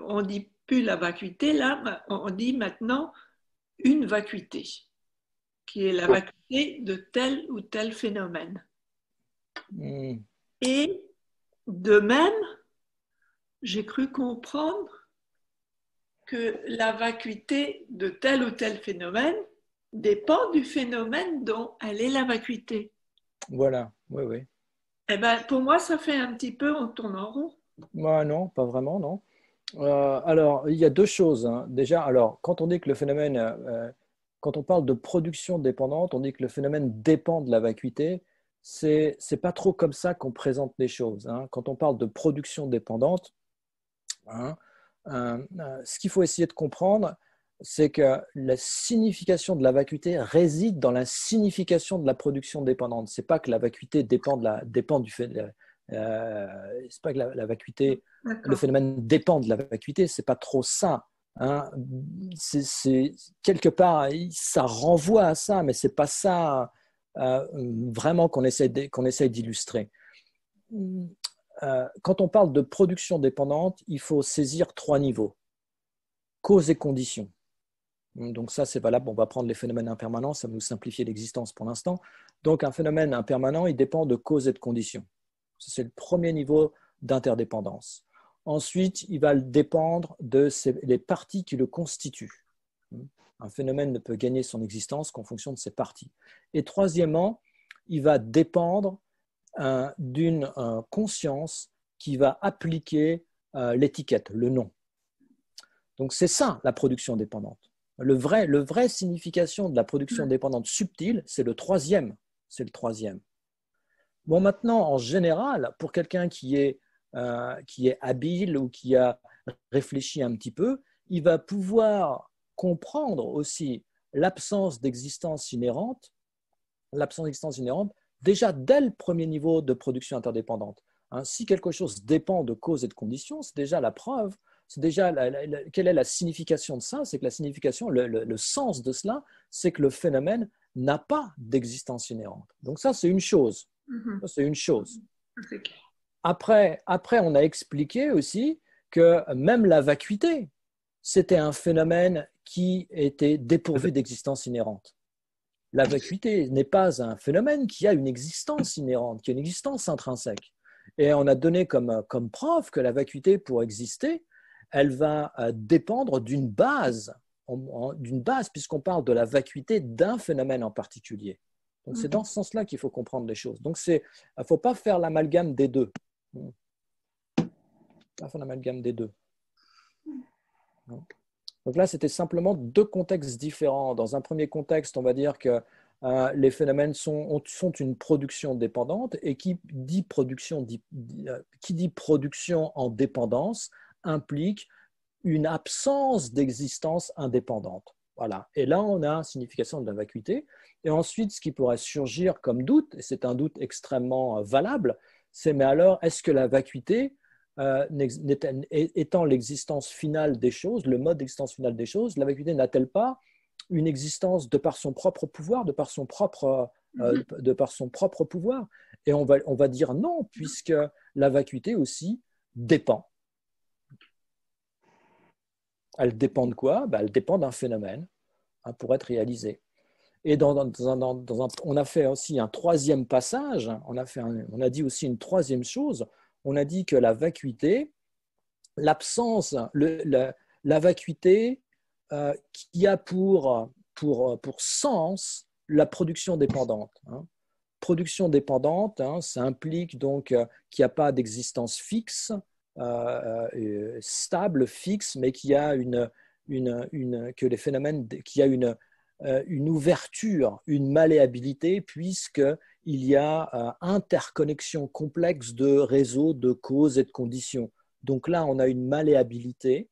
on dit plus la vacuité, là, on dit maintenant une vacuité, qui est la vacuité de tel ou tel phénomène. Et de même, j'ai cru comprendre que la vacuité de tel ou tel phénomène dépend du phénomène dont elle est la vacuité. Voilà, oui, oui. Eh ben, pour moi, ça fait un petit peu, on tourne en rond. Non, pas vraiment, non. Alors, il y a deux choses. Hein. Déjà, alors, quand on dit que le phénomène, quand on parle de production dépendante, on dit que le phénomène dépend de la vacuité. C'est pas trop comme ça qu'on présente les choses. Hein. Quand on parle de production dépendante, hein, ce qu'il faut essayer de comprendre, c'est que la signification de la vacuité réside dans la signification de la production dépendante. C'est pas que la vacuité dépend du phénomène. C'est pas que la vacuité, le phénomène dépend de la vacuité. C'est pas trop ça. Hein. Quelque part, ça renvoie à ça, mais c'est pas ça vraiment qu'on essaie d'illustrer. Quand on parle de production dépendante, il faut saisir trois niveaux. Cause et condition. Donc ça, c'est valable. On va prendre les phénomènes impermanents, ça va nous simplifier l'existence pour l'instant. Donc un phénomène impermanent, il dépend de causes et de conditions. C'est le premier niveau d'interdépendance. Ensuite, il va dépendre des parties qui le constituent. Un phénomène ne peut gagner son existence qu'en fonction de ses parties. Et troisièmement, il va dépendre d'une conscience qui va appliquer l'étiquette, le nom. Donc c'est ça la production dépendante. Le vrai signification de la production dépendante subtile, c'est le troisième. C'est le troisième. Bon, maintenant, en général, pour quelqu'un qui est habile ou qui a réfléchi un petit peu, il va pouvoir comprendre aussi l'absence d'existence inhérente, déjà dès le premier niveau de production interdépendante. Si quelque chose dépend de causes et de conditions, c'est déjà la preuve. C'est déjà quelle est la signification de ça? C'est que la signification, le sens de cela, c'est que le phénomène n'a pas d'existence inhérente. Donc ça, c'est une chose. Ça, c'est une chose. Après, on a expliqué aussi que même la vacuité, c'était un phénomène qui était dépourvu d'existence inhérente. La vacuité n'est pas un phénomène qui a une existence inhérente, qui a une existence intrinsèque. Et on a donné comme preuve que la vacuité, pour exister, elle va dépendre d'une base, puisqu'on parle de la vacuité d'un phénomène en particulier. Donc c'est dans ce sens-là qu'il faut comprendre les choses. Donc il ne faut pas faire l'amalgame des deux. Pas faire l'amalgame des deux. Donc là, c'était simplement deux contextes différents. Dans un premier contexte, on va dire que les phénomènes sont une production dépendante, et qui dit production en dépendance implique une absence d'existence indépendante. Voilà. Et là, on a une signification de la vacuité. Et ensuite, ce qui pourrait surgir comme doute, et c'est un doute extrêmement valable, c'est mais alors, est-ce que la vacuité, étant l'existence finale des choses, le mode d'existence finale des choses, la vacuité n'a-t-elle pas une existence de par son propre pouvoir, de par son propre pouvoir? Et on va dire non, puisque la vacuité aussi dépend. Elle dépend de quoi? Elle dépend d'un phénomène pour être réalisée. Et on a fait aussi un troisième passage, on a dit aussi une troisième chose, on a dit que la vacuité, l'absence, la vacuité qui a pour sens la production dépendante. Production dépendante, ça implique donc qu'il n'y a pas d'existence fixe, stable, fixe, mais qu'il y a que les phénomènes, qu'il y a une ouverture, une malléabilité, puisqu'il y a interconnexion complexe de réseaux, de causes et de conditions. Donc là, on a une malléabilité.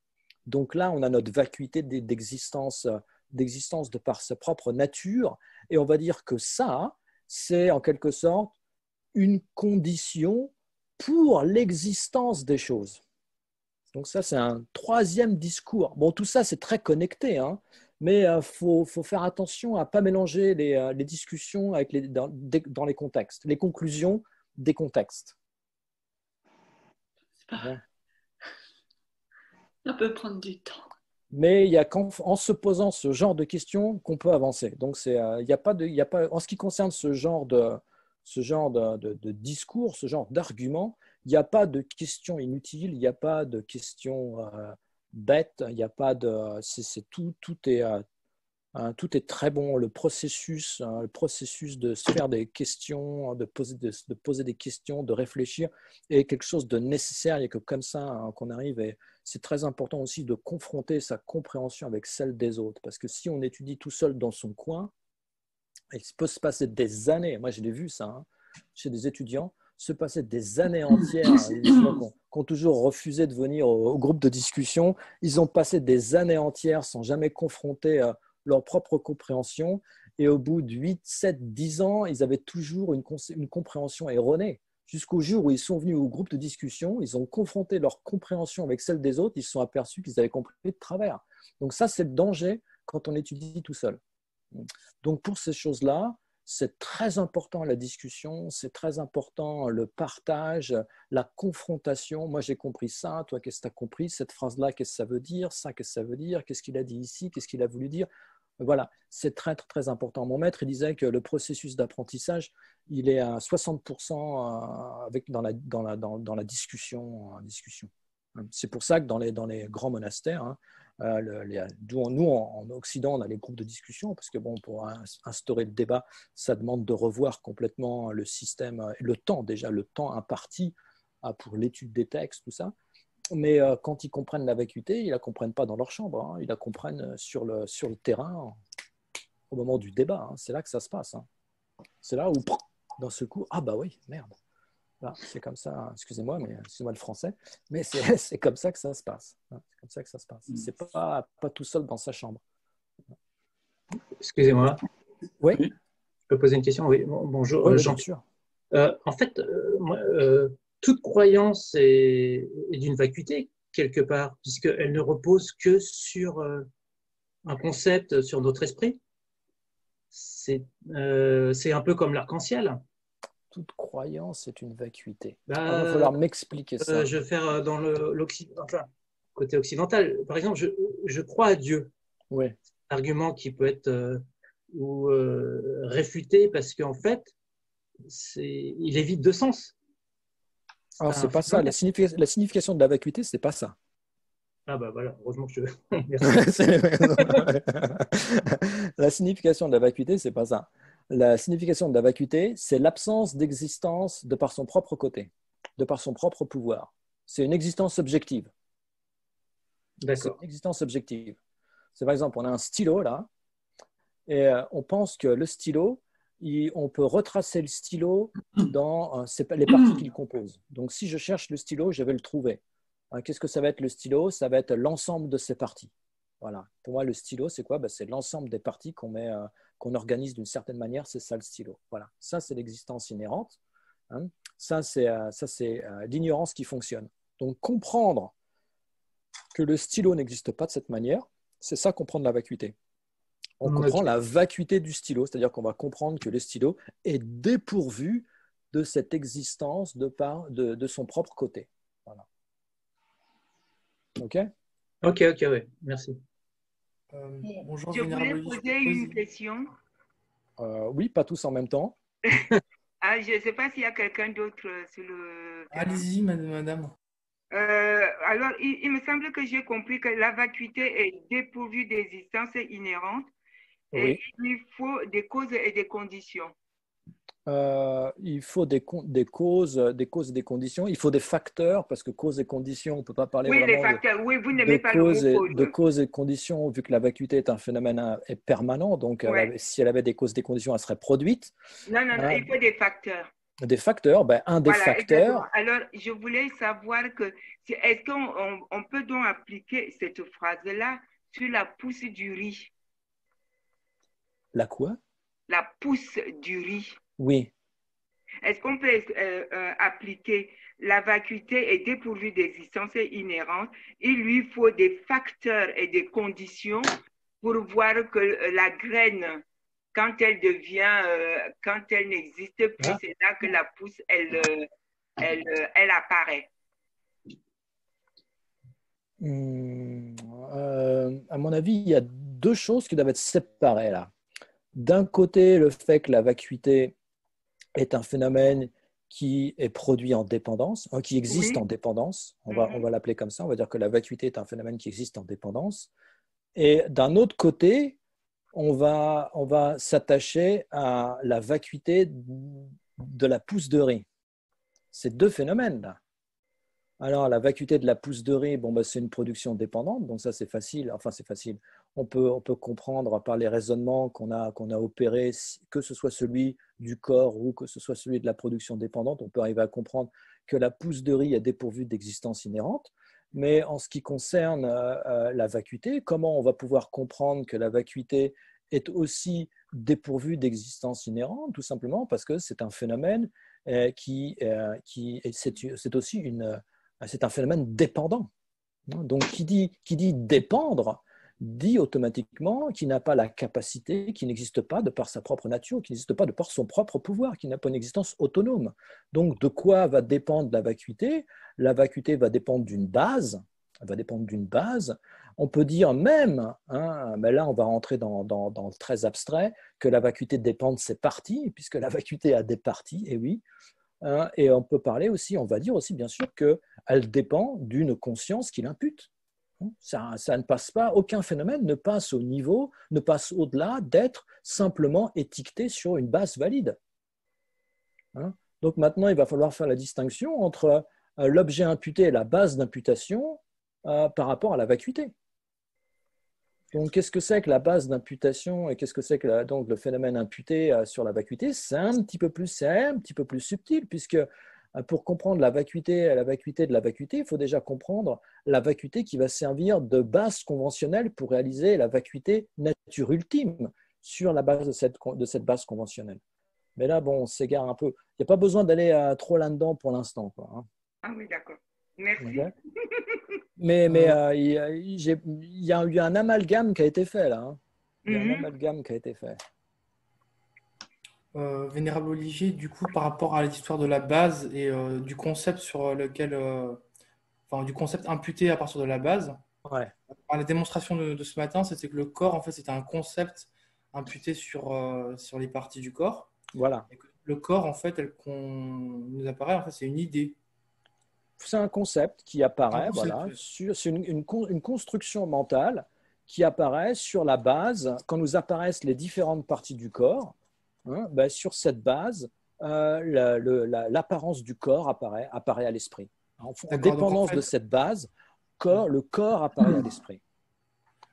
Donc là, on a notre vacuité d'existence de par sa propre nature. Et on va dire que ça, c'est en quelque sorte une condition pour l'existence des choses. Donc ça, c'est un troisième discours. Bon, tout ça, c'est très connecté, mais il faut faire attention à ne pas mélanger les discussions dans les contextes, les conclusions des contextes. Ouais. Ça peut prendre du temps. Mais il n'y a qu'en se posant ce genre de questions qu'on peut avancer. Donc, il y a pas, en ce qui concerne ce genre de discours, ce genre d'argument, il n'y a pas de questions inutiles, il n'y a pas de questions bêtes, il n'y a pas de... tout est très bon. Le processus de se faire des questions, de poser des questions, de réfléchir est quelque chose de nécessaire. Il n'y a que comme ça qu'on arrive. Et c'est très important aussi de confronter sa compréhension avec celle des autres. Parce que si on étudie tout seul dans son coin, il peut se passer des années. Moi, je l'ai vu ça chez des étudiants, se passer des années entières. Qui ont toujours refusé de venir au groupe de discussion. Ils ont passé des années entières sans jamais confronter leur propre compréhension, et au bout de 8, 7, 10 ans, ils avaient toujours une compréhension erronée. Jusqu'au jour où ils sont venus au groupe de discussion, ils ont confronté leur compréhension avec celle des autres, ils se sont aperçus qu'ils avaient compris de travers. Donc ça, c'est le danger quand on étudie tout seul. Donc pour ces choses-là, c'est très important la discussion, c'est très important le partage, la confrontation. Moi, j'ai compris ça, toi, qu'est-ce que tu as compris? Cette phrase-là, qu'est-ce que ça veut dire? Ça, qu'est-ce que ça veut dire? Qu'est-ce qu'il a dit ici? Qu'est-ce qu'il a voulu dire? Voilà, c'est très, très, très important. Mon maître, il disait que le processus d'apprentissage, il est à 60% dans la discussion. C'est pour ça que dans les grands monastères, hein, nous, en Occident, on a les groupes de discussion, parce que bon, pour instaurer le débat, ça demande de revoir complètement le système, le temps déjà, le temps imparti pour l'étude des textes, tout ça. Mais quand ils comprennent la vacuité, ils ne la comprennent pas dans leur chambre, hein, ils la comprennent sur le terrain, au moment du débat. Hein. C'est là que ça se passe. Hein. C'est là où, d'un seul coup, ah bah oui, merde. Là, c'est comme ça, excusez-moi le français, mais c'est comme ça que ça se passe. Hein. C'est comme ça que ça se passe. C'est pas tout seul dans sa chambre. Excusez-moi. Oui. Je peux poser une question? Oui. Bonjour, Oui, Jean. bien sûr. En fait, moi, toute croyance est d'une vacuité, quelque part, puisqu'elle ne repose que sur un concept, sur notre esprit. C'est un peu comme l'arc-en-ciel. Toute croyance est une vacuité. Il Bah, va falloir m'expliquer ça. Je vais faire dans côté occidental. Par exemple, je crois à Dieu. Oui. Argument qui peut être réfuté parce qu'en fait, il est vide de sens. Alors, c'est pas ça. La signification de la vacuité, c'est pas ça. Ah bah voilà, heureusement que je... La signification de la vacuité, c'est pas ça. La signification de la vacuité, c'est l'absence d'existence de par son propre côté, de par son propre pouvoir. C'est une existence objective. D'accord. C'est une existence objective. C'est par exemple, on a un stylo là, et on pense que le stylo, on peut retracer le stylo dans les parties qu'il compose. Donc, si je cherche le stylo, je vais le trouver. Qu'est-ce que ça va être le stylo? Ça va être l'ensemble de ses parties. Voilà. Pour moi, le stylo, c'est quoi? C'est l'ensemble des parties qu'on organise d'une certaine manière. C'est ça le stylo. Voilà. Ça, c'est l'existence inhérente. Hein. Ça, c'est l'ignorance qui fonctionne. Donc, comprendre que le stylo n'existe pas de cette manière, c'est ça comprendre la vacuité. On comprend la vacuité du stylo, c'est-à-dire qu'on va comprendre que le stylo est dépourvu de cette existence de son propre côté. Voilà. OK? Ok, oui, merci. Bonjour, je voulais poser une question. Oui, pas tous en même temps. Je ne sais pas s'il y a quelqu'un d'autre sur le... Allez-y, madame. Alors, il me semble que j'ai compris que la vacuité est dépourvue d'existence inhérente et il faut des causes et des conditions. Il faut des causes et des conditions. Il faut des facteurs, parce que causes et conditions, on ne peut pas parler vraiment les facteurs. Oui, vous n'aimez pas le mot cause. De causes et conditions, vu que la vacuité est un phénomène permanent. Donc, si elle avait des causes et des conditions, elle serait produite. Non, il faut des facteurs. Des facteurs, des facteurs. Exactement. Alors, je voulais savoir est-ce qu'on peut donc appliquer cette phrase-là sur la pousse du riz? La quoi? La pousse du riz. Oui. Est-ce qu'on peut appliquer la vacuité est dépourvue d'existence inhérente? Il lui faut des facteurs et des conditions pour voir que la graine, quand elle n'existe plus, c'est là que la pousse, elle apparaît. À mon avis, il y a deux choses qui doivent être séparées là. D'un côté, le fait que la vacuité est un phénomène qui est produit en dépendance, qui existe en dépendance. On va l'appeler comme ça. On va dire que la vacuité est un phénomène qui existe en dépendance. Et d'un autre côté, on va s'attacher à la vacuité de la pousse de riz. Ces deux phénomènes-là. Alors, la vacuité de la pousse de riz, c'est une production dépendante, donc ça c'est facile. Enfin, c'est facile. On peut comprendre par les raisonnements qu'on a opérés, que ce soit celui du corps ou que ce soit celui de la production dépendante, on peut arriver à comprendre que la pousse de riz est dépourvue d'existence inhérente. Mais en ce qui concerne la vacuité, comment on va pouvoir comprendre que la vacuité est aussi dépourvue d'existence inhérente? Tout simplement parce que c'est un phénomène c'est un phénomène dépendant. Donc, qui dit dépendre, dit automatiquement qu'il n'a pas la capacité, qu'il n'existe pas de par sa propre nature, qu'il n'existe pas de par son propre pouvoir, qu'il n'a pas une existence autonome. Donc, de quoi va dépendre la vacuité? La vacuité va dépendre d'une base. Elle va dépendre d'une base. On peut dire même, hein, mais là on va rentrer dans le très abstrait, que la vacuité dépend de ses parties, puisque la vacuité a des parties, et oui. Hein, et on peut parler aussi, on va dire aussi bien sûr qu'elle dépend d'une conscience qui l'impute. Ça ne passe pas, aucun phénomène ne passe au niveau, ne passe au-delà d'être simplement étiqueté sur une base valide. Hein? Donc maintenant, il va falloir faire la distinction entre l'objet imputé et la base d'imputation par rapport à la vacuité. Donc, qu'est-ce que c'est que la base d'imputation et qu'est-ce que c'est que donc, le phénomène imputé sur la vacuité? C'est un petit peu plus subtil, puisque pour comprendre la vacuité de la vacuité, il faut déjà comprendre la vacuité qui va servir de base conventionnelle pour réaliser la vacuité nature ultime sur la base de cette base conventionnelle. Mais là, bon, on s'égare un peu. Il n'y a pas besoin d'aller trop là-dedans pour l'instant, quoi, hein. Ah oui, d'accord. Merci. Okay. Mais il y a eu un amalgame qui a été fait là. Hein. Il y a un amalgame qui a été fait. Vénérable Olivier, du coup, par rapport à l'histoire de la base et du concept sur lequel, enfin, du concept imputé à partir de la base, ouais. La démonstration de ce matin, c'était que le corps, en fait, c'était un concept imputé sur les parties du corps. Voilà. Et que le corps, en fait, tel qu'on nous apparaît, en fait, c'est une idée. C'est un concept qui apparaît, voilà, c'est une construction mentale qui apparaît sur la base, quand nous apparaissent les différentes parties du corps, hein, ben sur cette base, l'apparence du corps apparaît à l'esprit. En dépendance de cette base, le corps apparaît à l'esprit.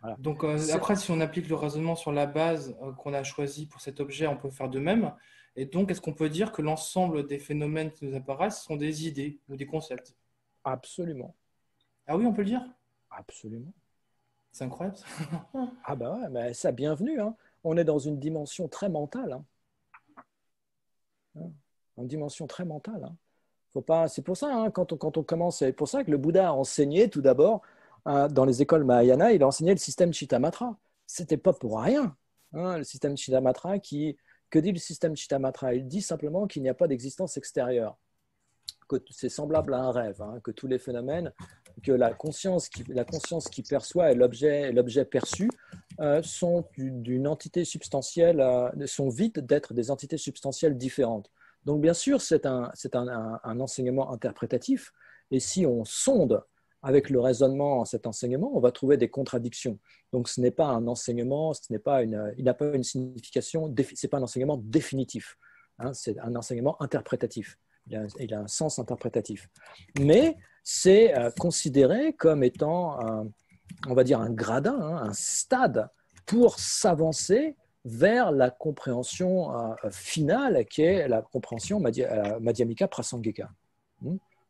Voilà. Donc après, si on applique le raisonnement sur la base qu'on a choisie pour cet objet, on peut faire de même. Et donc, est-ce qu'on peut dire que l'ensemble des phénomènes qui nous apparaissent sont des idées ou des concepts? Absolument. Ah oui, on peut le dire? Absolument. C'est incroyable. Ah bah ouais, mais ça, bienvenue. Hein. On est dans une dimension très mentale. Hein. Une dimension très mentale. Hein. Faut pas, c'est pour ça, hein, quand on commence, c'est pour ça que le Bouddha a enseigné tout d'abord, dans les écoles Mahayana, il a enseigné le système Chittamatra. C'était pas pour rien. Hein, le système Chittamatra que dit le système Chittamatra? Il dit simplement qu'il n'y a pas d'existence extérieure, que c'est semblable à un rêve, hein, que tous les phénomènes, que la conscience qui perçoit et l'objet perçu sont d'une entité substantielle, sont vides d'être des entités substantielles différentes. Donc bien sûr, c'est un enseignement interprétatif, et si on sonde avec le raisonnement cet enseignement, on va trouver des contradictions. Donc ce n'est pas un enseignement, il n'a pas une signification, c'est pas un enseignement définitif, hein, c'est un enseignement interprétatif. Il a un sens interprétatif. Mais c'est considéré comme étant, on va dire, un gradin, hein, un stade pour s'avancer vers la compréhension finale, qui est la compréhension Madhyamika Prasangika.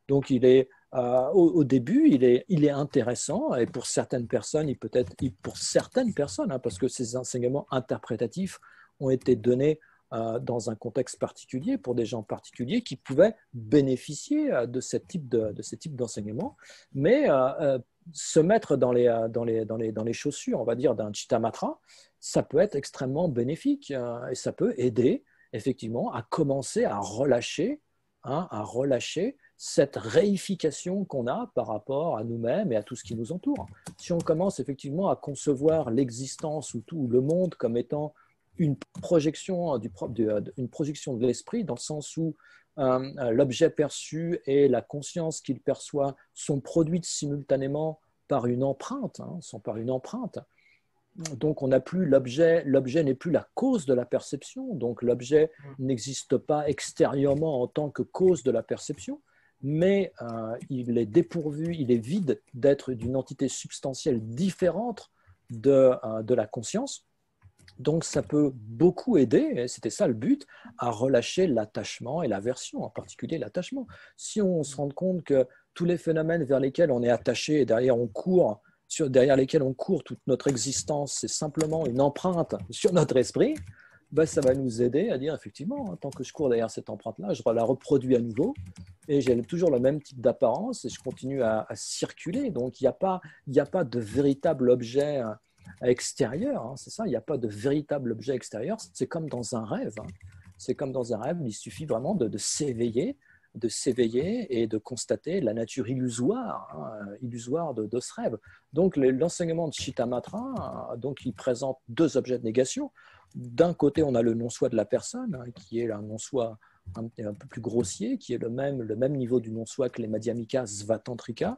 Donc, il est, au début, il est intéressant, et pour certaines personnes, hein, parce que ces enseignements interprétatifs ont été donnés dans un contexte particulier, pour des gens particuliers qui pouvaient bénéficier de ce type d'enseignement, mais se mettre dans les chaussures, on va dire, d'un Chittamatra, ça peut être extrêmement bénéfique, et ça peut aider effectivement à commencer à relâcher cette réification qu'on a par rapport à nous-mêmes et à tout ce qui nous entoure. Si on commence effectivement à concevoir l'existence ou tout le monde comme étant une projection de l'esprit, dans le sens où l'objet perçu et la conscience qu'il perçoit sont produites simultanément par une empreinte, hein, sont par une empreinte. Donc on n'a plus l'objet n'est plus la cause de la perception, donc l'objet n'existe pas extérieurement en tant que cause de la perception, mais il est dépourvu, il est vide d'être d'une entité substantielle différente de la conscience. Donc ça peut beaucoup aider, et c'était ça le but, à relâcher l'attachement et l'aversion, en particulier l'attachement. Si on se rend compte que tous les phénomènes vers lesquels on est attaché et derrière lesquels on court toute notre existence, c'est simplement une empreinte sur notre esprit, ben ça va nous aider à dire effectivement, tant que je cours derrière cette empreinte-là, je la reproduis à nouveau et j'ai toujours le même type d'apparence et je continue à circuler. Donc il n'y a pas de véritable objet extérieur, hein, c'est ça, il n'y a pas de véritable objet extérieur, c'est comme dans un rêve. Hein. C'est comme dans un rêve, il suffit vraiment de s'éveiller et de constater la nature illusoire, hein, illusoire de ce rêve. Donc l'enseignement de Chittamatra, donc il présente deux objets de négation. D'un côté, on a le non-soi de la personne, hein, qui est un non-soi un peu plus grossier, qui est le même niveau du non-soi que les Madhyamika Svatantrika,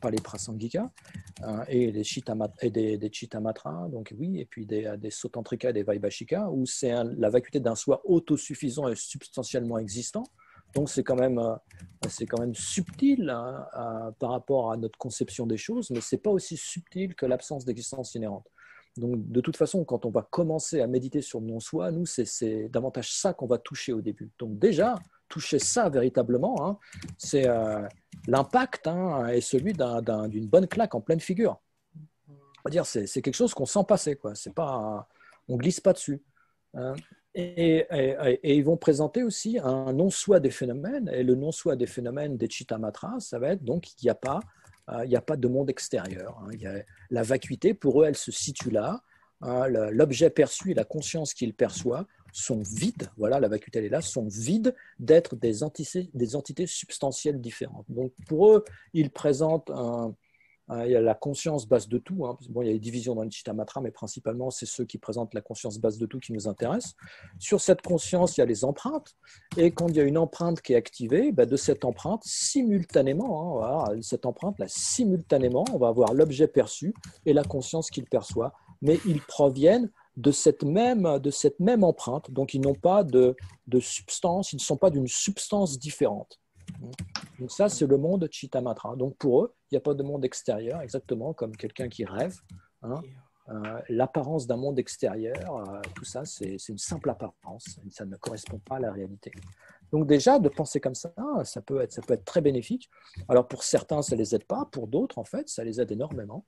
pas les Prasangika, et des Chittamatra, donc oui, et puis des Sotantrika et des Vaibhashika, où c'est la vacuité d'un soi autosuffisant et substantiellement existant. Donc c'est quand même subtil, hein, par rapport à notre conception des choses, mais ce n'est pas aussi subtil que l'absence d'existence inhérente. Donc de toute façon, quand on va commencer à méditer sur le non-soi, nous, c'est davantage ça qu'on va toucher au début. Donc déjà, toucher ça véritablement, hein, c'est l'impact, hein, est celui d'une bonne claque en pleine figure. On va dire, c'est quelque chose qu'on sent passer, quoi. C'est pas, on glisse pas dessus. Hein. Et ils vont présenter aussi un non-soi des phénomènes, et le non-soi des phénomènes des Chittamatra, ça va être donc qu'il n'y a pas de monde extérieur. Hein. La vacuité, pour eux, elle se situe là. Hein. L'objet perçu et la conscience qu'il perçoit sont vides, voilà, la vacuité elle est là, sont vides d'être des entités substantielles différentes. Donc pour eux, ils présentent il y a la conscience base de tout. Hein. Bon, il y a des divisions dans le Chittamatra, mais principalement, c'est ceux qui présentent la conscience base de tout qui nous intéressent. Sur cette conscience, il y a les empreintes. Et quand il y a une empreinte qui est activée, de cette empreinte, simultanément, hein, voilà, cette empreinte-là, simultanément, on va avoir l'objet perçu et la conscience qu'il perçoit. Mais ils proviennent de cette même empreinte. Donc, ils n'ont pas de substance, ils ne sont pas d'une substance différente. Donc ça, c'est le monde Chittamatra. Donc pour eux, il n'y a pas de monde extérieur, exactement comme quelqu'un qui rêve. Hein. L'apparence d'un monde extérieur, tout ça, c'est une simple apparence. Ça ne correspond pas à la réalité. Donc déjà, de penser comme ça, ça peut être très bénéfique. Alors pour certains, ça ne les aide pas. Pour d'autres, en fait, ça les aide énormément.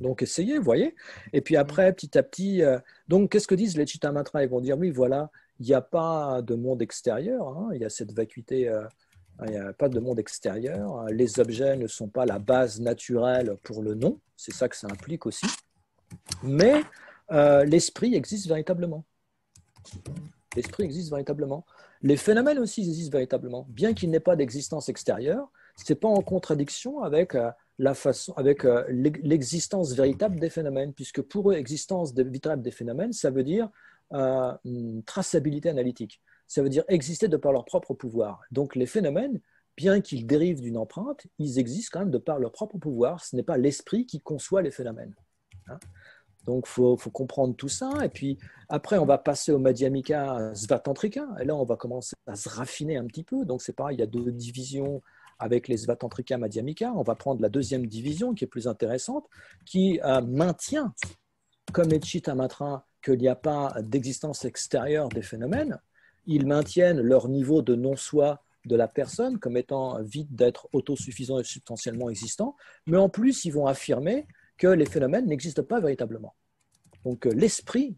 Donc essayez, vous voyez. Et puis après, petit à petit, donc qu'est-ce que disent les Chittamatra? Ils vont dire, oui, voilà, il n'y a pas de monde extérieur. Hein. Il y a cette vacuité... il n'y a pas de monde extérieur. Les objets ne sont pas la base naturelle pour le non. C'est ça que ça implique aussi. Mais l'esprit existe véritablement. L'esprit existe véritablement. Les phénomènes aussi existent véritablement. Bien qu'il n'ait pas d'existence extérieure, ce n'est pas en contradiction avec l'existence véritable des phénomènes, puisque pour eux, existence véritable des phénomènes, ça veut dire une traçabilité analytique. Ça veut dire exister de par leur propre pouvoir. Donc les phénomènes, bien qu'ils dérivent d'une empreinte, ils existent quand même de par leur propre pouvoir. Ce n'est pas l'esprit qui conçoit les phénomènes. Hein. Donc il faut comprendre tout ça. Et puis après, on va passer au Madhyamika Svatantrika. Et là, on va commencer à se raffiner un petit peu. Donc c'est pareil, il y a deux divisions avec les Svatantrika Madhyamika. On va prendre la deuxième division qui est plus intéressante, qui maintient, comme les Chittamatra, qu'il n'y a pas d'existence extérieure des phénomènes. Ils maintiennent leur niveau de non-soi de la personne comme étant vide d'être autosuffisant et substantiellement existant, mais en plus, ils vont affirmer que les phénomènes n'existent pas véritablement. Donc l'esprit,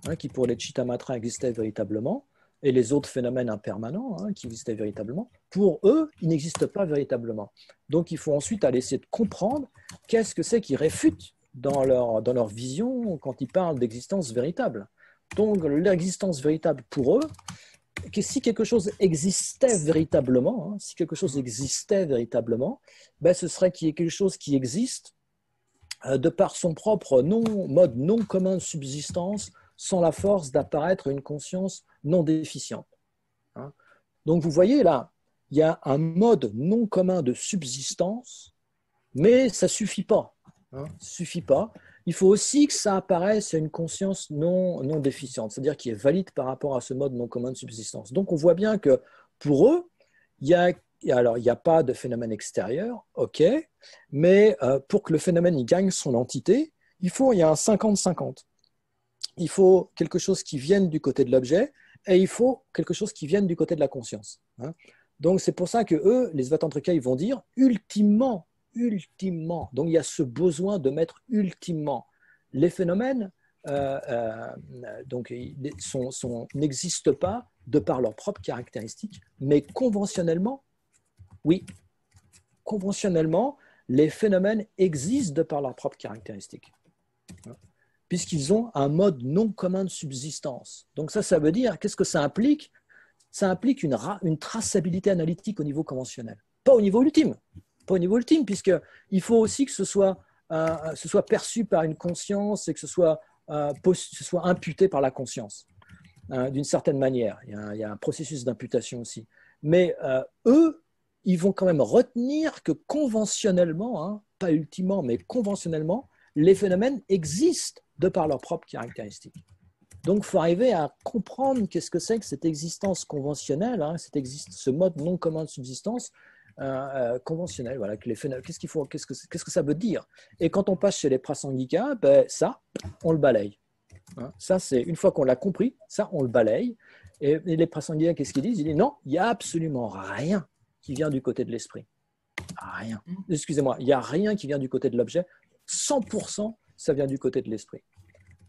hein, qui pour les Chittamatra existait véritablement, et les autres phénomènes impermanents, hein, qui existaient véritablement, pour eux, ils n'existent pas véritablement. Donc il faut ensuite aller essayer de comprendre qu'est-ce que c'est qui réfute dans leur vision quand ils parlent d'existence véritable. Donc l'existence véritable pour eux, que si quelque chose existait véritablement, ce serait qu'il y ait quelque chose qui existe de par son propre mode non commun de subsistance, sans la force d'apparaître une conscience non déficiente. Hein. Donc vous voyez là, il y a un mode non commun de subsistance, mais ça ne suffit pas. Hein, suffit pas. Il faut aussi que ça apparaisse à une conscience non déficiente, c'est-à-dire qui est valide par rapport à ce mode non commun de subsistance. Donc on voit bien que pour eux, il n'y a pas de phénomène extérieur, ok, mais pour que le phénomène il gagne son entité, il y a un 50-50. Il faut quelque chose qui vienne du côté de l'objet et il faut quelque chose qui vienne du côté de la conscience. Hein. Donc c'est pour ça que eux, les Svatantrika, ils vont dire ultimement. Donc il y a ce besoin de mettre ultimement. Les phénomènes n'existent pas de par leurs propres caractéristiques, mais conventionnellement, oui. Conventionnellement, les phénomènes existent de par leurs propres caractéristiques. puisqu'ils ont un mode non commun de subsistance. Donc ça veut dire, qu'est-ce que ça implique? Ça implique une traçabilité analytique au niveau conventionnel, pas au niveau ultime. Pas au niveau ultime, puisqu'il faut aussi que ce soit perçu par une conscience et que ce soit imputé par la conscience, d'une certaine manière. Il y a un processus d'imputation aussi. Mais eux, ils vont quand même retenir que conventionnellement, pas ultimement, mais conventionnellement, les phénomènes existent de par leurs propres caractéristiques. Donc, il faut arriver à comprendre qu'est-ce que c'est que cette existence conventionnelle, ce mode non commun de subsistance conventionnel. Voilà, que les phénomènes, qu'est-ce que ça veut dire? Et quand on passe chez les prasangika, ça, on le balaye. Ça, c'est une fois qu'on l'a compris, ça, on le balaye. Et les prasangika, qu'est-ce qu'ils disent? Ils disent non, il n'y a absolument rien qui vient du côté de l'esprit. Rien. Excusez-moi, il n'y a rien qui vient du côté de l'objet. 100%, ça vient du côté de l'esprit.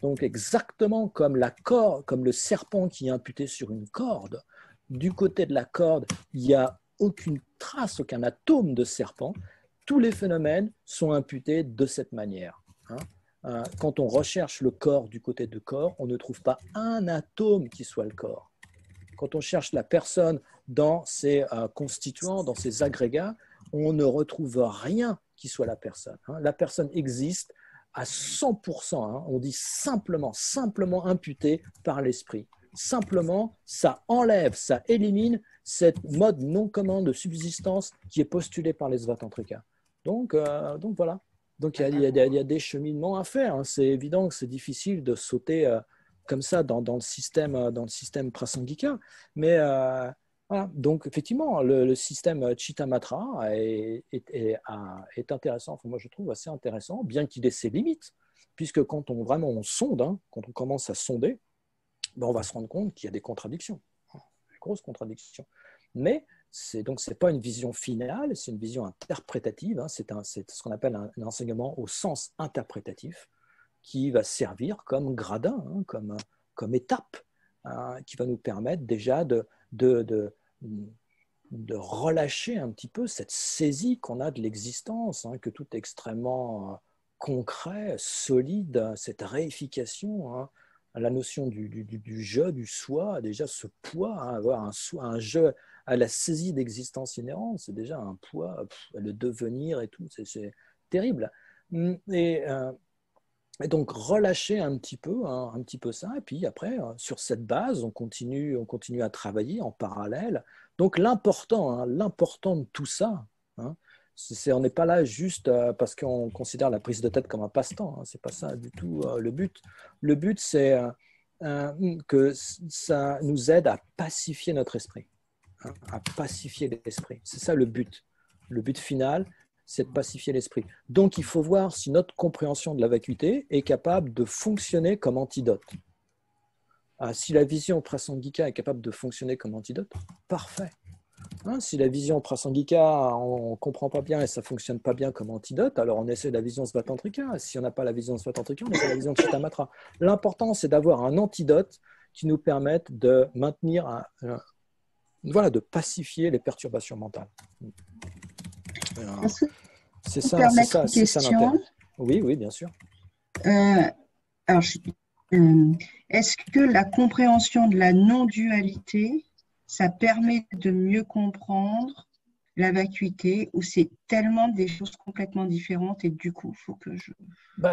Donc, exactement comme le serpent qui est imputé sur une corde, du côté de la corde, il n'y a aucune trace, aucun atome de serpent. Tous les phénomènes sont imputés de cette manière. Quand on recherche le corps du côté de corps, on ne trouve pas un atome qui soit le corps. Quand on cherche la personne dans ses constituants, dans ses agrégats, on ne retrouve rien qui soit la personne. La personne existe à 100%, on dit simplement imputé par l'esprit. Simplement, ça enlève, ça élimine cette mode non commun de subsistance qui est postulé par les Svatantrika. Donc voilà. Donc il y a des cheminements à faire. C'est évident que c'est difficile de sauter comme ça dans le système prasangika. Mais voilà. Donc effectivement, le système Chittamatra est intéressant. Enfin, moi, je trouve assez intéressant, bien qu'il ait ses limites, puisque quand on sonde, quand on commence à sonder, on va se rendre compte qu'il y a des contradictions, des grosses contradictions. Mais ce n'est pas une vision finale, c'est une vision interprétative. C'est ce qu'on appelle un enseignement au sens interprétatif qui va servir comme gradin, comme étape, qui va nous permettre déjà de relâcher un petit peu cette saisie qu'on a de l'existence, que tout est extrêmement concret, solide, cette réification, la notion du je, du soi, déjà ce poids, avoir un je à la saisie d'existence inhérente, c'est déjà un poids, le devenir et tout, c'est terrible. Et donc relâcher un petit peu ça, et puis après, sur cette base, on continue à travailler en parallèle. Donc l'important de tout ça, on n'est pas là juste parce qu'on considère la prise de tête comme un passe-temps. C'est pas ça du tout le but. Le but, c'est que ça nous aide à pacifier notre esprit, à pacifier l'esprit. C'est ça le but. Le but final, c'est de pacifier l'esprit. Donc, il faut voir si notre compréhension de la vacuité est capable de fonctionner comme antidote. Si la vision prasangika est capable de fonctionner comme antidote, parfait. Si la vision prasangika, on ne comprend pas bien et ça ne fonctionne pas bien comme antidote, alors on essaie la vision svatantrika. Si on n'a pas la vision svatantrika, on essaie la vision Chittamatra. L'important, c'est d'avoir un antidote qui nous permette de maintenir, de pacifier les perturbations mentales. C'est ça l'intérêt. Oui, bien sûr. Alors, est-ce que la compréhension de la non-dualité, ça permet de mieux comprendre la vacuité, ou c'est tellement des choses complètement différentes et du coup, il faut que je…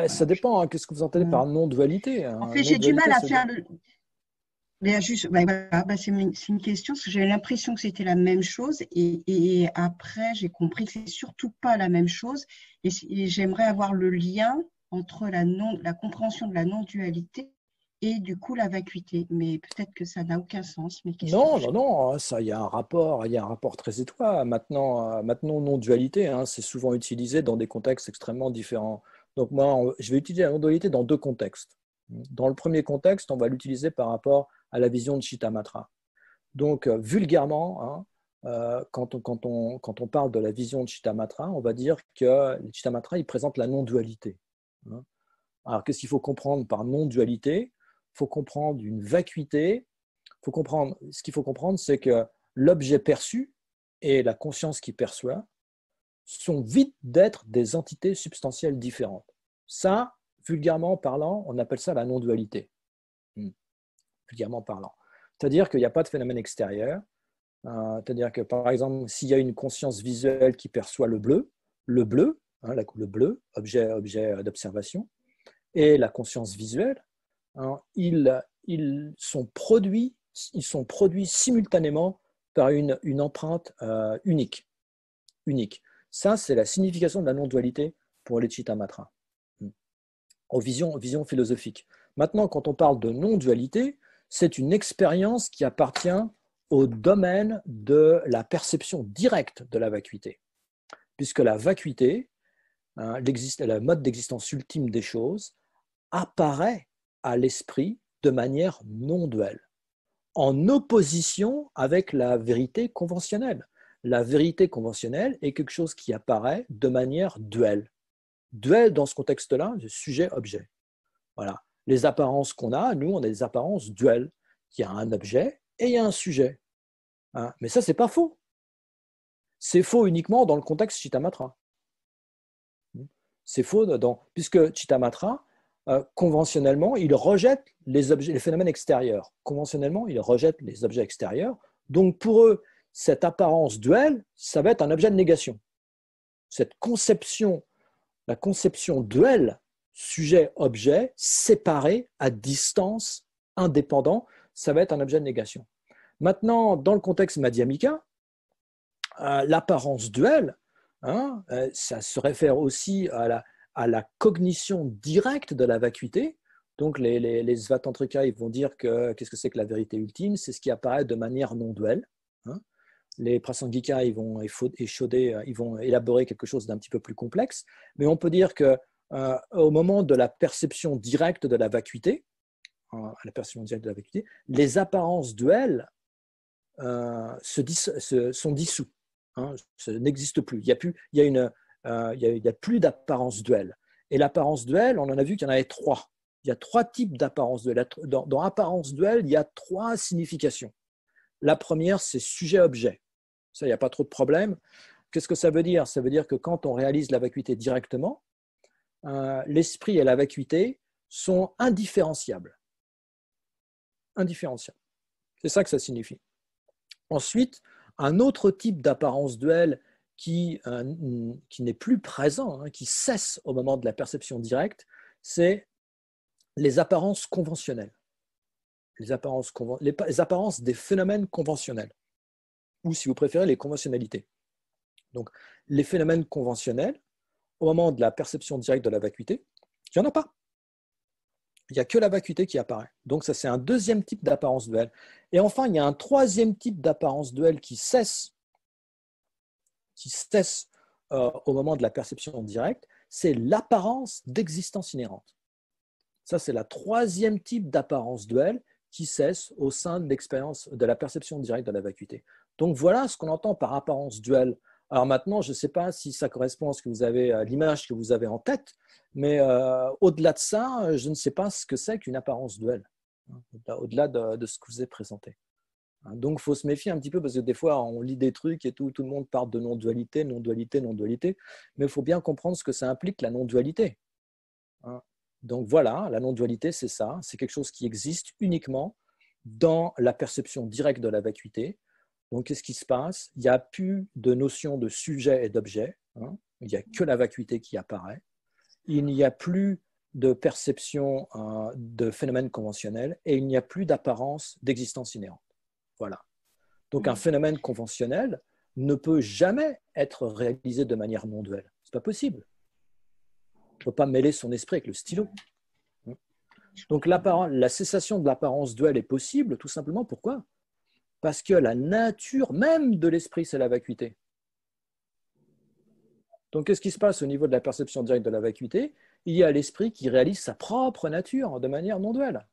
Ça dépend. Qu'est-ce que vous entendez par non-dualité? En fait, j'ai du mal à faire… c'est une question, parce que j'avais l'impression que c'était la même chose et après j'ai compris que c'est surtout pas la même chose et j'aimerais avoir le lien entre la compréhension de la non-dualité et du coup la vacuité, mais peut-être que ça n'a aucun sens. Mais non, ça, il y a un rapport très étroit. Maintenant, non-dualité, c'est souvent utilisé dans des contextes extrêmement différents. Donc moi, je vais utiliser la non-dualité dans deux contextes. Dans le premier contexte, on va l'utiliser par rapport à la vision de Chittamatra. Donc, vulgairement, quand on parle de la vision de Chittamatra, on va dire que Chittamatra, il présente la non-dualité. Alors, qu'est-ce qu'il faut comprendre par non-dualité? Il faut comprendre une vacuité. Ce qu'il faut comprendre, c'est que l'objet perçu et la conscience qui perçoit sont vite d'être des entités substantielles différentes. Ça, vulgairement parlant, on appelle ça la non-dualité. Vulgairement parlant. C'est-à-dire qu'il n'y a pas de phénomène extérieur. C'est-à-dire que, par exemple, s'il y a une conscience visuelle qui perçoit le bleu, la couleur bleue, objet d'observation, et la conscience visuelle, ils sont produits simultanément par une empreinte unique. Ça, c'est la signification de la non-dualité pour les Chittamatra, en vision philosophique. Maintenant, quand on parle de non-dualité, c'est une expérience qui appartient au domaine de la perception directe de la vacuité, puisque la vacuité, le mode d'existence ultime des choses, apparaît à l'esprit de manière non duelle, en opposition avec la vérité conventionnelle. La vérité conventionnelle est quelque chose qui apparaît de manière duelle. Duelle, dans ce contexte-là, sujet-objet. Voilà. Les apparences qu'on a, nous, on a des apparences duelles. Il y a un objet et il y a un sujet. Mais ça, ce n'est pas faux. C'est faux uniquement dans le contexte Chittamatra. C'est faux puisque Chittamatra, conventionnellement, il rejette les phénomènes extérieurs. Conventionnellement, il rejette les objets extérieurs. Donc, pour eux, cette apparence duelle, ça va être un objet de négation. Cette conception, la conception duelle, sujet-objet, séparé, à distance, indépendant, ça va être un objet de négation. Maintenant, dans le contexte madhyamika, l'apparence duelle, ça se réfère aussi à la cognition directe de la vacuité. Donc, les Svatantrika, ils vont dire qu'est-ce que c'est que la vérité ultime? C'est ce qui apparaît de manière non duelle. Les Prasangika, ils vont élaborer quelque chose d'un petit peu plus complexe. Mais on peut dire qu'au moment de la perception directe de la vacuité, les apparences duelles sont dissous, n'existent plus. Il n'y a plus d'apparence duelle. Et l'apparence duelle, on en a vu qu'il y en avait trois. Il y a trois types d'apparence duelle. Dans apparence duelle, il y a trois significations. La première, c'est sujet-objet. Ça, il n'y a pas trop de problème. Qu'est-ce que ça veut dire? Ça veut dire que quand on réalise la vacuité directement, l'esprit et la vacuité sont indifférenciables. Indifférenciables. C'est ça que ça signifie. Ensuite, un autre type d'apparence duelle qui n'est plus présent, qui cesse au moment de la perception directe, c'est les apparences conventionnelles. Les apparences des phénomènes conventionnels, ou si vous préférez, les conventionnalités. Donc, les phénomènes conventionnels, au moment de la perception directe de la vacuité, il n'y en a pas. Il n'y a que la vacuité qui apparaît. Donc, ça, c'est un deuxième type d'apparence duelle. Et enfin, il y a un troisième type d'apparence duelle qui cesse au moment de la perception directe, c'est l'apparence d'existence inhérente. Ça, c'est la troisième type d'apparence duelle qui cesse au sein de l'expérience de la perception directe de la vacuité. Donc, voilà ce qu'on entend par apparence duelle. Alors maintenant, je ne sais pas si ça correspond à ce que vous avez, à l'image que vous avez en tête, mais au-delà de ça, je ne sais pas ce que c'est qu'une apparence duelle, au-delà de ce que je vous ai présenté. Donc, il faut se méfier un petit peu parce que des fois, on lit des trucs et tout le monde parle de non-dualité, non-dualité, non-dualité, mais il faut bien comprendre ce que ça implique, la non-dualité. Donc voilà, la non-dualité, c'est ça, c'est quelque chose qui existe uniquement dans la perception directe de la vacuité. Donc, qu'est-ce qui se passe? Il n'y a plus de notion de sujet et d'objet, il n'y a que la vacuité qui apparaît. Il n'y a plus de perception de phénomènes conventionnels et il n'y a plus d'apparence d'existence inhérente. Voilà. Donc, un phénomène conventionnel ne peut jamais être réalisé de manière non duelle. Ce n'est pas possible. On ne peut pas mêler son esprit avec le stylo. Donc, la cessation de l'apparence duelle est possible, tout simplement. Pourquoi? Parce que la nature même de l'esprit, c'est la vacuité. Donc, qu'est-ce qui se passe au niveau de la perception directe de la vacuité? Il y a l'esprit qui réalise sa propre nature de manière non duelle.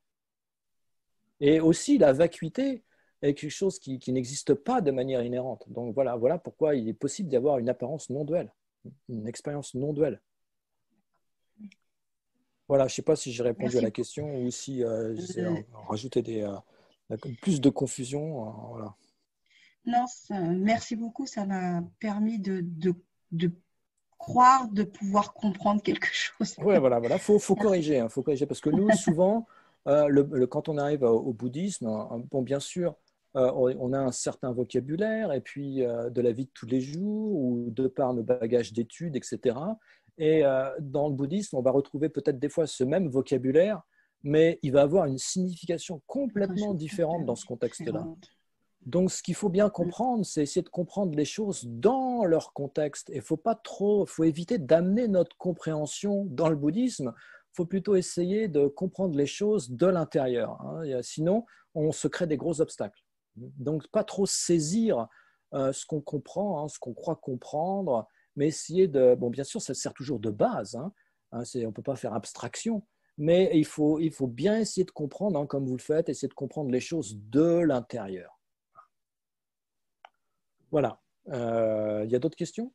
Et aussi, la vacuité est quelque chose qui n'existe pas de manière inhérente. Donc, voilà pourquoi il est possible d'avoir une apparence non duelle, une expérience non duelle. Voilà, je ne sais pas si j'ai répondu à la question ou si j'ai rajouté plus de confusion. Voilà. Non, merci beaucoup. Ça m'a permis de croire de pouvoir comprendre quelque chose. Ouais, voilà. Faut corriger, hein, faut corriger, parce que nous, souvent, quand on arrive au bouddhisme, bon, bien sûr, on a un certain vocabulaire, et puis de la vie de tous les jours, ou de par nos bagages d'études, etc. Et dans le bouddhisme, on va retrouver peut-être des fois ce même vocabulaire, mais il va avoir une signification complètement différente dans ce contexte-là. Donc, ce qu'il faut bien comprendre, c'est essayer de comprendre les choses dans leur contexte. Et faut éviter d'amener notre compréhension dans le bouddhisme. Il faut plutôt essayer de comprendre les choses de l'intérieur, hein. Sinon, on se crée des gros obstacles. Donc, pas trop saisir ce qu'on comprend, hein, ce qu'on croit comprendre, mais essayer de... Bon, bien sûr, ça sert toujours de base, hein. On ne peut pas faire abstraction, mais il faut bien essayer de comprendre, hein, comme vous le faites, essayer de comprendre les choses de l'intérieur. Voilà. Il y a d'autres questions?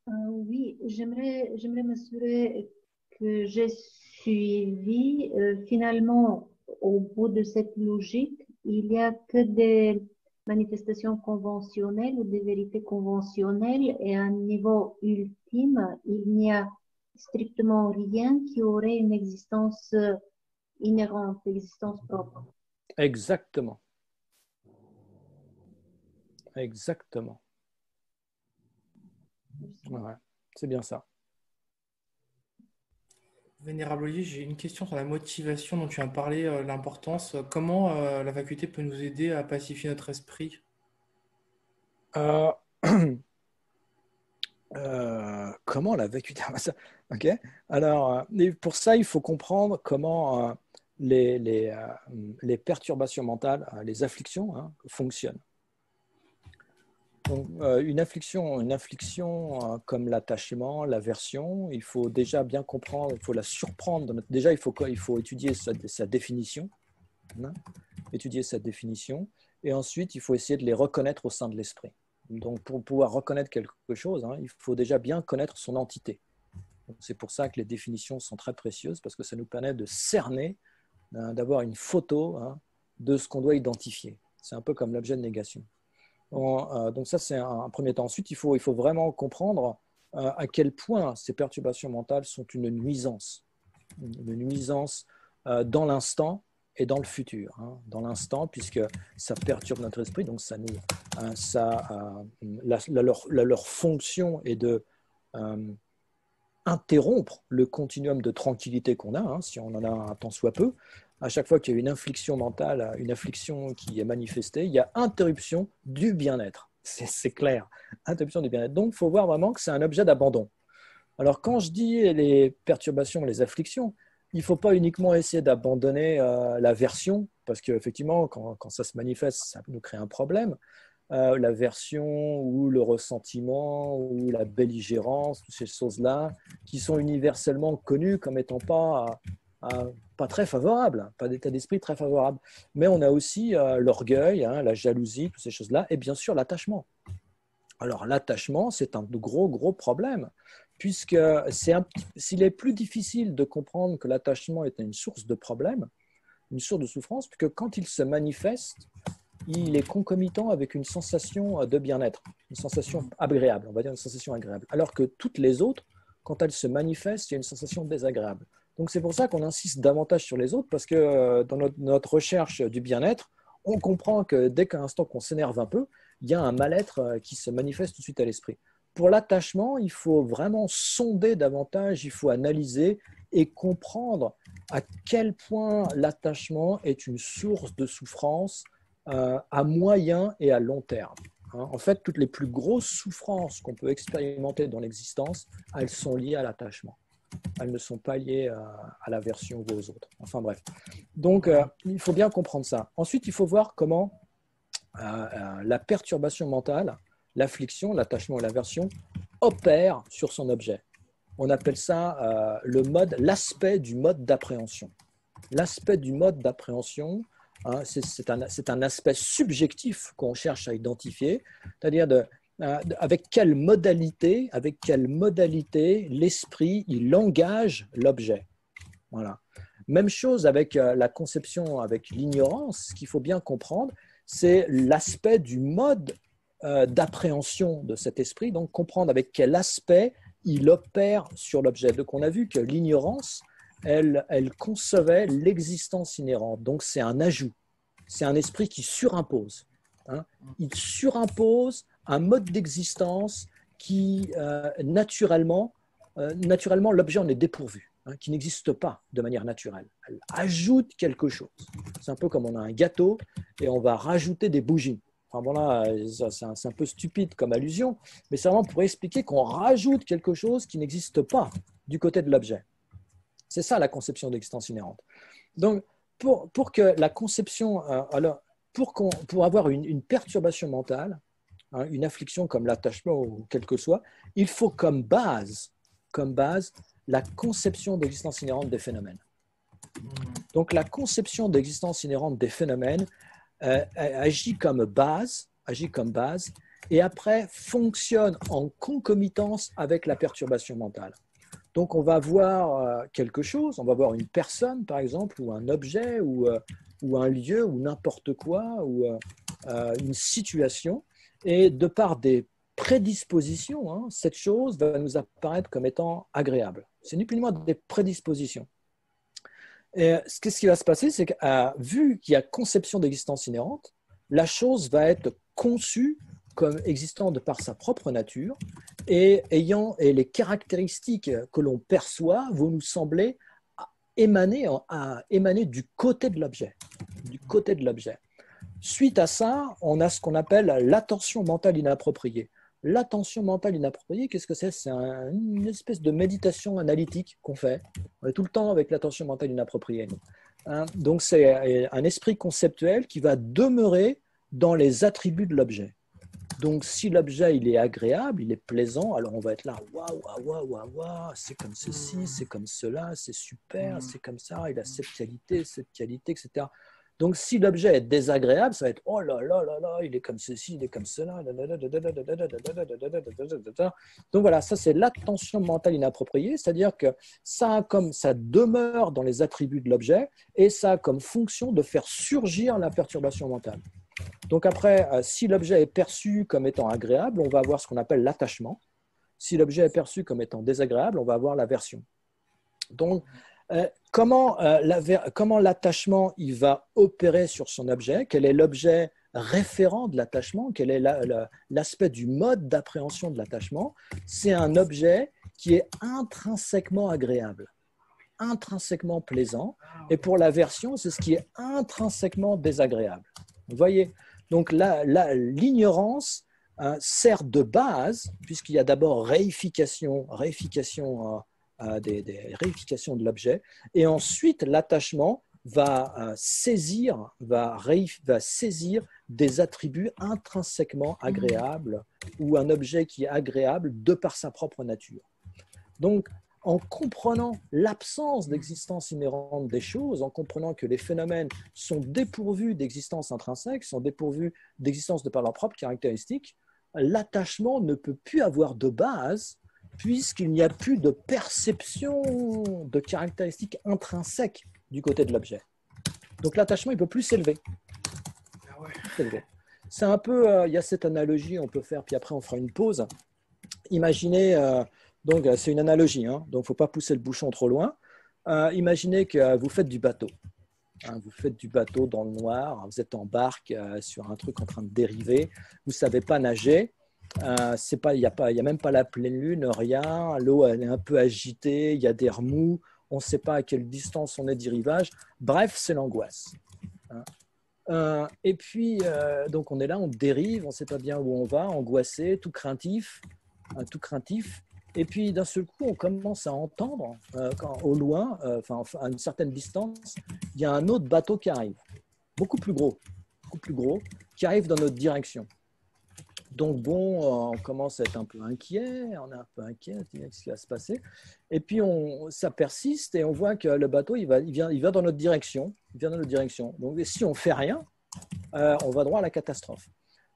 Oui, j'aimerais m'assurer que j'ai suivi. Finalement, au bout de cette logique, il n'y a que des manifestations conventionnelles ou des vérités conventionnelles, et à un niveau ultime, il n'y a strictement rien qui aurait une existence inhérente, existence propre. Exactement. Exactement. Ouais, c'est bien ça. Vénérable Olivier, j'ai une question sur la motivation dont tu as parlé, l'importance. Comment la vacuité peut nous aider à pacifier notre esprit? Comment la vacuité? Ok. Alors, pour ça, il faut comprendre comment les perturbations mentales, les afflictions, hein, fonctionnent. Donc, une affliction comme l'attachement, l'aversion, il faut déjà bien comprendre, il faut la surprendre. Déjà, il faut étudier sa définition, hein, étudier sa définition, et ensuite, il faut essayer de les reconnaître au sein de l'esprit. Donc, pour pouvoir reconnaître quelque chose, hein, il faut déjà bien connaître son entité. C'est pour ça que les définitions sont très précieuses, parce que ça nous permet de cerner, hein, d'avoir une photo, hein, de ce qu'on doit identifier. C'est un peu comme l'objet de négation. Donc ça, c'est un premier temps. Ensuite, il faut vraiment comprendre à quel point ces perturbations mentales sont une nuisance dans l'instant et dans le futur. Hein. Dans l'instant, puisque ça perturbe notre esprit, donc leur fonction est de interrompre le continuum de tranquillité qu'on a, hein, si on en a un tant soit peu. À chaque fois qu'il y a une infliction mentale, une affliction qui est manifestée, il y a interruption du bien-être. C'est clair, interruption du bien-être. Donc, il faut voir vraiment que c'est un objet d'abandon. Alors, quand je dis les perturbations, les afflictions, il ne faut pas uniquement essayer d'abandonner l'aversion, parce qu'effectivement, quand ça se manifeste, ça nous crée un problème. L'aversion ou le ressentiment ou la belligérance, toutes ces choses-là, qui sont universellement connues comme étant pas très favorable, pas d'état d'esprit très favorable. Mais on a aussi l'orgueil, hein, la jalousie, toutes ces choses-là, et bien sûr l'attachement. Alors l'attachement, c'est un gros problème, puisque s'il est plus difficile de comprendre que l'attachement est une source de problème, une source de souffrance, puisque quand il se manifeste, il est concomitant avec une sensation de bien-être, une sensation agréable, on va dire une sensation agréable, alors que toutes les autres, quand elles se manifestent, il y a une sensation désagréable. Donc c'est pour ça qu'on insiste davantage sur les autres, parce que dans notre recherche du bien-être, on comprend que dès qu'à l'instant qu'on s'énerve un peu, il y a un mal-être qui se manifeste tout de suite à l'esprit. Pour l'attachement, il faut vraiment sonder davantage, il faut analyser et comprendre à quel point l'attachement est une source de souffrance à moyen et à long terme. En fait, toutes les plus grosses souffrances qu'on peut expérimenter dans l'existence, elles sont liées à l'attachement. Elles ne sont pas liées à l'aversion ou aux autres. Enfin bref. Donc, il faut bien comprendre ça. Ensuite, il faut voir comment la perturbation mentale, l'affliction, l'attachement et l'aversion opèrent sur son objet. On appelle ça l'aspect du mode d'appréhension. L'aspect du mode d'appréhension, hein, c'est un aspect subjectif qu'on cherche à identifier, c'est-à-dire avec quelle modalité l'esprit il engage l'objet. Voilà. Même chose avec la conception, avec l'ignorance. Ce qu'il faut bien comprendre, c'est l'aspect du mode d'appréhension de cet esprit, donc comprendre avec quel aspect il opère sur l'objet. Donc on a vu que l'ignorance, elle concevait l'existence inhérente, donc c'est un ajout, c'est un esprit qui surimpose. Hein. Il surimpose un mode d'existence qui, naturellement, l'objet en est dépourvu, hein, qui n'existe pas de manière naturelle. Elle ajoute quelque chose. C'est un peu comme on a un gâteau et on va rajouter des bougies. Enfin, bon, là, c'est un peu stupide comme allusion, mais c'est vraiment pour expliquer qu'on rajoute quelque chose qui n'existe pas du côté de l'objet. C'est ça la conception d'existence inhérente. Donc, pour que la conception, pour avoir une perturbation mentale, hein, une affliction comme l'attachement ou quel que soit, il faut comme base la conception d'existence inhérente des phénomènes. Donc, la conception d'existence inhérente des phénomènes agit comme base, et après fonctionne en concomitance avec la perturbation mentale. Donc, on va voir quelque chose, on va voir une personne, par exemple, ou un objet, ou un lieu, ou n'importe quoi, ou une situation, et de par des prédispositions, hein, cette chose va nous apparaître comme étant agréable. C'est ni plus ni moins des prédispositions. Et ce qui va se passer, c'est que vu qu'il y a conception d'existence inhérente, la chose va être conçue comme existant de par sa propre nature et les caractéristiques que l'on perçoit vont nous sembler émaner du côté de l'objet. Suite à ça, on a ce qu'on appelle l'attention mentale inappropriée. L'attention mentale inappropriée, qu'est-ce que c'est? C'est une espèce de méditation analytique qu'on fait. On est tout le temps avec l'attention mentale inappropriée. Hein? Donc, c'est un esprit conceptuel qui va demeurer dans les attributs de l'objet. Donc, si l'objet il est agréable, il est plaisant, alors on va être là, waouh, c'est comme ceci, c'est comme cela, c'est super, c'est comme ça, il a cette qualité, etc. Donc, si l'objet est désagréable, ça va être oh là là là là, il est comme ceci, il est comme cela. Donc voilà, ça c'est l'attention mentale inappropriée, c'est-à-dire que ça demeure dans les attributs de l'objet et ça a comme fonction de faire surgir la perturbation mentale. Donc après, si l'objet est perçu comme étant agréable, on va avoir ce qu'on appelle l'attachement. Si l'objet est perçu comme étant désagréable, on va avoir l'aversion. Donc, comment l'attachement il va opérer sur son objet? Quel est l'objet référent de l'attachement? Quel est l'aspect du mode d'appréhension de l'attachement? C'est un objet qui est intrinsèquement agréable, intrinsèquement plaisant. Et pour l'aversion, c'est ce qui est intrinsèquement désagréable. Vous voyez? Donc l'ignorance sert de base, puisqu'il y a d'abord réification des réifications de l'objet, et ensuite l'attachement va saisir des attributs intrinsèquement agréables ou un objet qui est agréable de par sa propre nature. Donc, en comprenant l'absence d'existence inhérente des choses, en comprenant que les phénomènes sont dépourvus d'existence intrinsèque, sont dépourvus d'existence de par leurs propres caractéristiques, l'attachement ne peut plus avoir de base puisqu'il n'y a plus de perception de caractéristiques intrinsèques du côté de l'objet. Donc l'attachement, il ne peut plus s'élever. C'est un peu, il y a cette analogie, on peut faire, puis après on fera une pause. Imaginez, donc c'est une analogie, hein, donc il ne faut pas pousser le bouchon trop loin. Imaginez que vous faites du bateau. Hein, vous faites du bateau dans le noir, vous êtes en barque sur un truc en train de dériver, vous ne savez pas nager. Il n'y a même pas la pleine lune, rien. L'eau elle est un peu agitée, il y a des remous, on ne sait pas à quelle distance on est du rivage. Bref, c'est l'angoisse. Et puis, donc on est là, on dérive, on ne sait pas bien où on va, angoissé, tout craintif. Et puis d'un seul coup, on commence à entendre au loin, à une certaine distance, il y a un autre bateau qui arrive, beaucoup plus gros, qui arrive dans notre direction. Donc bon, on commence à être un peu inquiet, ce qui va se passer. Et puis ça persiste et on voit que le bateau, il va dans notre direction. Donc si on ne fait rien, on va droit à la catastrophe.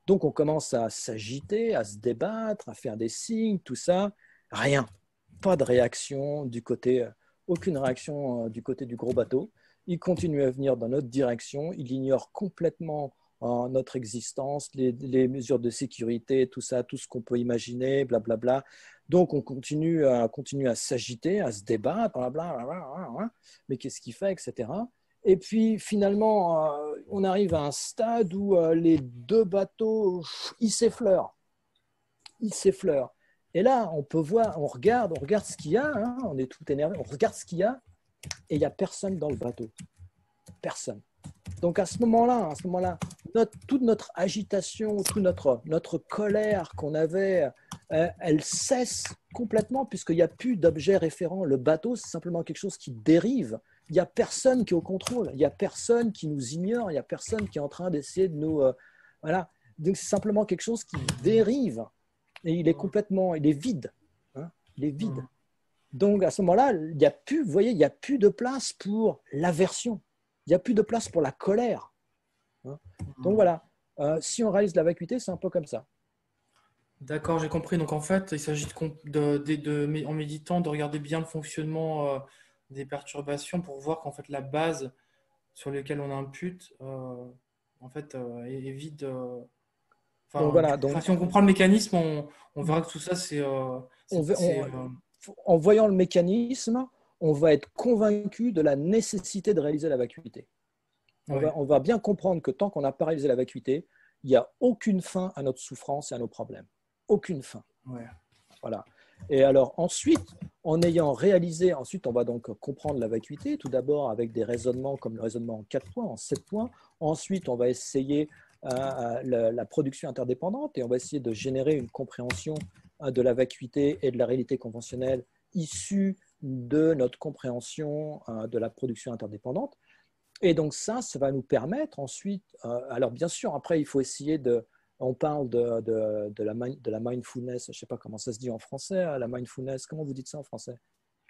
Donc on commence à s'agiter, à se débattre, à faire des signes, tout ça. Rien, pas de réaction aucune réaction du côté du gros bateau. Il continue à venir dans notre direction, il ignore complètement notre existence, les mesures de sécurité, tout ça, tout ce qu'on peut imaginer, blablabla. Donc, on continue à s'agiter, à se débattre, blablabla, mais qu'est-ce qu'il fait, etc. Et puis, finalement, on arrive à un stade où les deux bateaux, ils s'effleurent. Ils s'effleurent. Et là, on peut voir, on regarde ce qu'il y a, hein, on est tout énervé, on regarde ce qu'il y a, et il n'y a personne dans le bateau. Personne. Donc à ce moment-là, toute notre agitation, toute notre colère qu'on avait, elle cesse complètement puisqu'il n'y a plus d'objet référent. Le bateau, c'est simplement quelque chose qui dérive. Il n'y a personne qui est au contrôle. Il n'y a personne qui nous ignore. Il n'y a personne qui est en train d'essayer de nous... voilà. Donc c'est simplement quelque chose qui dérive. Et il est vide. Hein, il est vide. Donc à ce moment-là, il n'y a plus, vous voyez, il n'y a plus de place pour l'aversion. Il n'y a plus de place pour la colère. Hein. Donc voilà, si on réalise la vacuité, c'est un peu comme ça. D'accord, j'ai compris. Donc en fait, il s'agit en méditant de regarder bien le fonctionnement des perturbations pour voir qu'en fait la base sur laquelle on impute en fait est vide. Donc voilà. Si on comprend le mécanisme, on verra que tout ça en voyant le mécanisme, on va être convaincu de la nécessité de réaliser la vacuité. On va bien comprendre que tant qu'on n'a pas réalisé la vacuité, il n'y a aucune fin à notre souffrance et à nos problèmes. Aucune fin. Ouais. Voilà. Et alors ensuite, en ayant réalisé, on va donc comprendre la vacuité, tout d'abord avec des raisonnements comme le raisonnement en 4 points, en 7 points. Ensuite, on va essayer la production interdépendante et on va essayer de générer une compréhension de la vacuité et de la réalité conventionnelle issue de notre compréhension de la production interdépendante. Et donc ça va nous permettre ensuite, alors bien sûr, après il faut essayer on parle de la mindfulness, je ne sais pas comment ça se dit en français, la mindfulness, comment vous dites ça en français?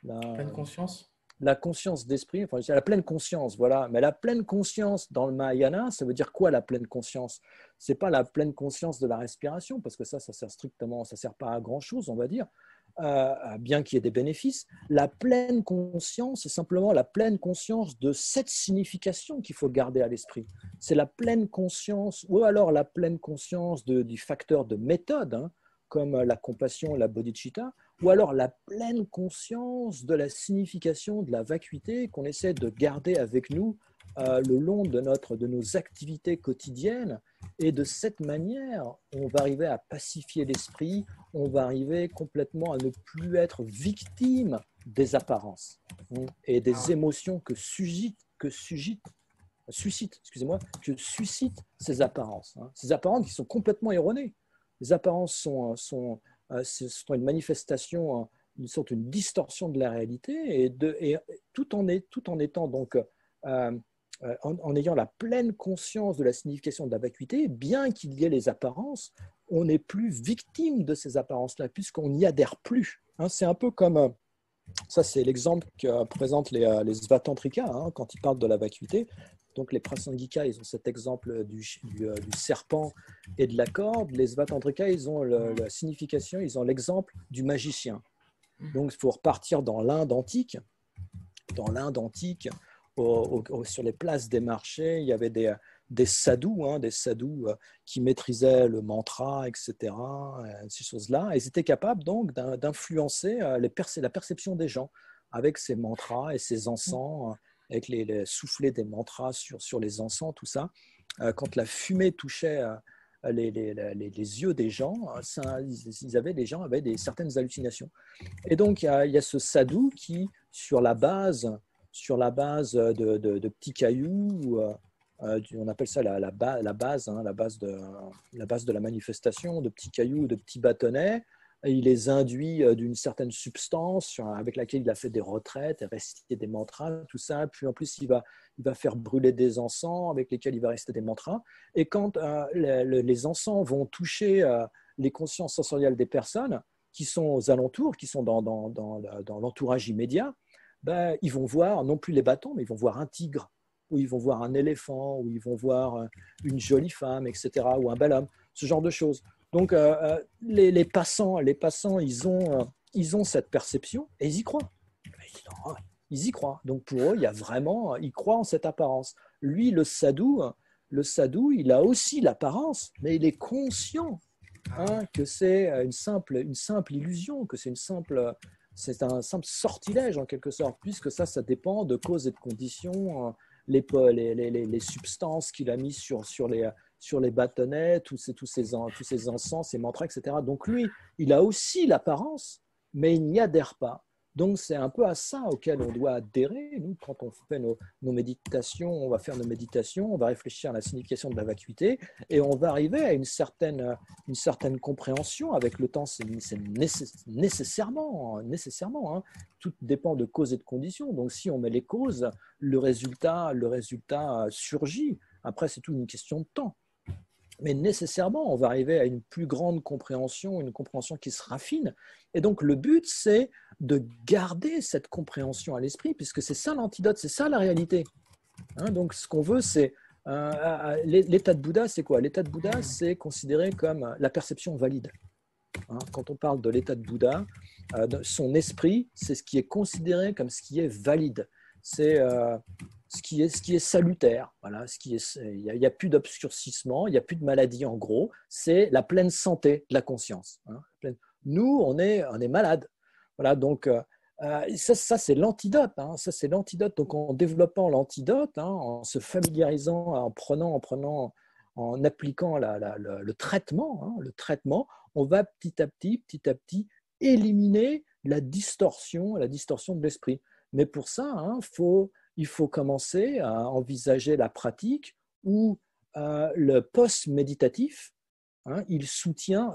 Pleine conscience. La conscience d'esprit, enfin, la pleine conscience, voilà. Mais la pleine conscience dans le Mahayana, ça veut dire quoi la pleine conscience? Ce n'est pas la pleine conscience de la respiration, parce que ça sert pas à grand-chose, on va dire. Bien qu'il y ait des bénéfices, la pleine conscience, c'est simplement la pleine conscience de cette signification qu'il faut garder à l'esprit. C'est la pleine conscience, ou alors la pleine conscience du facteur de méthode, hein, comme la compassion, la bodhicitta, ou alors la pleine conscience de la signification de la vacuité qu'on essaie de garder avec nous le long de nos activités quotidiennes. Et de cette manière, on va arriver à pacifier l'esprit, on va arriver complètement à ne plus être victime des apparences et des émotions que suscitent ces apparences. Ces apparences qui sont complètement erronées. Les apparences sont une manifestation, une distorsion de la réalité, et tout en étant donc... en ayant la pleine conscience de la signification de la vacuité, bien qu'il y ait les apparences, on n'est plus victime de ces apparences-là, puisqu'on n'y adhère plus. C'est un peu comme, ça c'est l'exemple que présentent les Svatantrika, quand ils parlent de la vacuité. Donc les Prasangika, ils ont cet exemple du serpent et de la corde. Les Svatantrika, ils ont la signification, ils ont l'exemple du magicien. Donc il faut repartir dans l'Inde antique. Dans l'Inde antique, sur les places des marchés, il y avait des sadhus, qui maîtrisaient le mantra, etc., ces choses-là. Et ils étaient capables donc d'influencer la perception des gens avec ces mantras et ces encens, avec les soufflets des mantras sur les encens, tout ça. Quand la fumée touchait les yeux des gens, les gens avaient certaines hallucinations. Et donc, il y a ce sadhu qui, sur la base de petits cailloux, on appelle ça la base de la manifestation, de petits cailloux, de petits bâtonnets. Il les induit d'une certaine substance avec laquelle il a fait des retraites, récité des mantras, tout ça. Puis en plus, il va faire brûler des encens avec lesquels il va réciter des mantras. Et quand les encens vont toucher les consciences sensorielles des personnes qui sont aux alentours, qui sont dans l'entourage immédiat, ils vont voir non plus les bâtons, mais ils vont voir un tigre, ou ils vont voir un éléphant, ou ils vont voir une jolie femme, etc., ou un bel homme, ce genre de choses. Donc, les passants, ils ont cette perception et ils y croient. Ils y croient. Donc, pour eux, ils croient en cette apparence. Lui, le sadhu, le sadhu, il a aussi l'apparence, mais il est conscient que c'est une simple illusion, que c'est un simple sortilège en quelque sorte, puisque ça dépend de causes et de conditions, les substances qu'il a mis sur les bâtonnets, tous ces encens, ces mantras, etc. Donc lui, il a aussi l'apparence, mais il n'y adhère pas. Donc c'est un peu à ça auquel on doit adhérer. Nous, quand on fait nos méditations, on va faire nos méditations, on va réfléchir à la signification de la vacuité et on va arriver à une certaine compréhension avec le temps. C'est nécessairement, hein. Tout dépend de causes et de conditions. Donc si on met les causes, le résultat surgit. Après, c'est toute une question de temps. Mais nécessairement, on va arriver à une plus grande compréhension, une compréhension qui se raffine. Et donc, le but, c'est de garder cette compréhension à l'esprit, puisque c'est ça l'antidote, c'est ça la réalité. Donc, ce qu'on veut, c'est... l'état de Bouddha, c'est quoi? L'état de Bouddha, c'est considéré comme la perception valide. Quand on parle de l'état de Bouddha, son esprit, c'est ce qui est considéré comme ce qui est valide. C'est... ce qui est salutaire. Voilà, il n'y a plus d'obscurcissement, il n'y a plus de maladie en gros, c'est la pleine santé de la conscience. Nous, on est malade. Voilà, donc ça c'est l'antidote. Ça c'est l'antidote. Donc en développant l'antidote, en se familiarisant, en appliquant le traitement, on va petit à petit éliminer la distorsion de l'esprit. Mais pour ça, il faut commencer à envisager la pratique où le post-méditatif, il soutient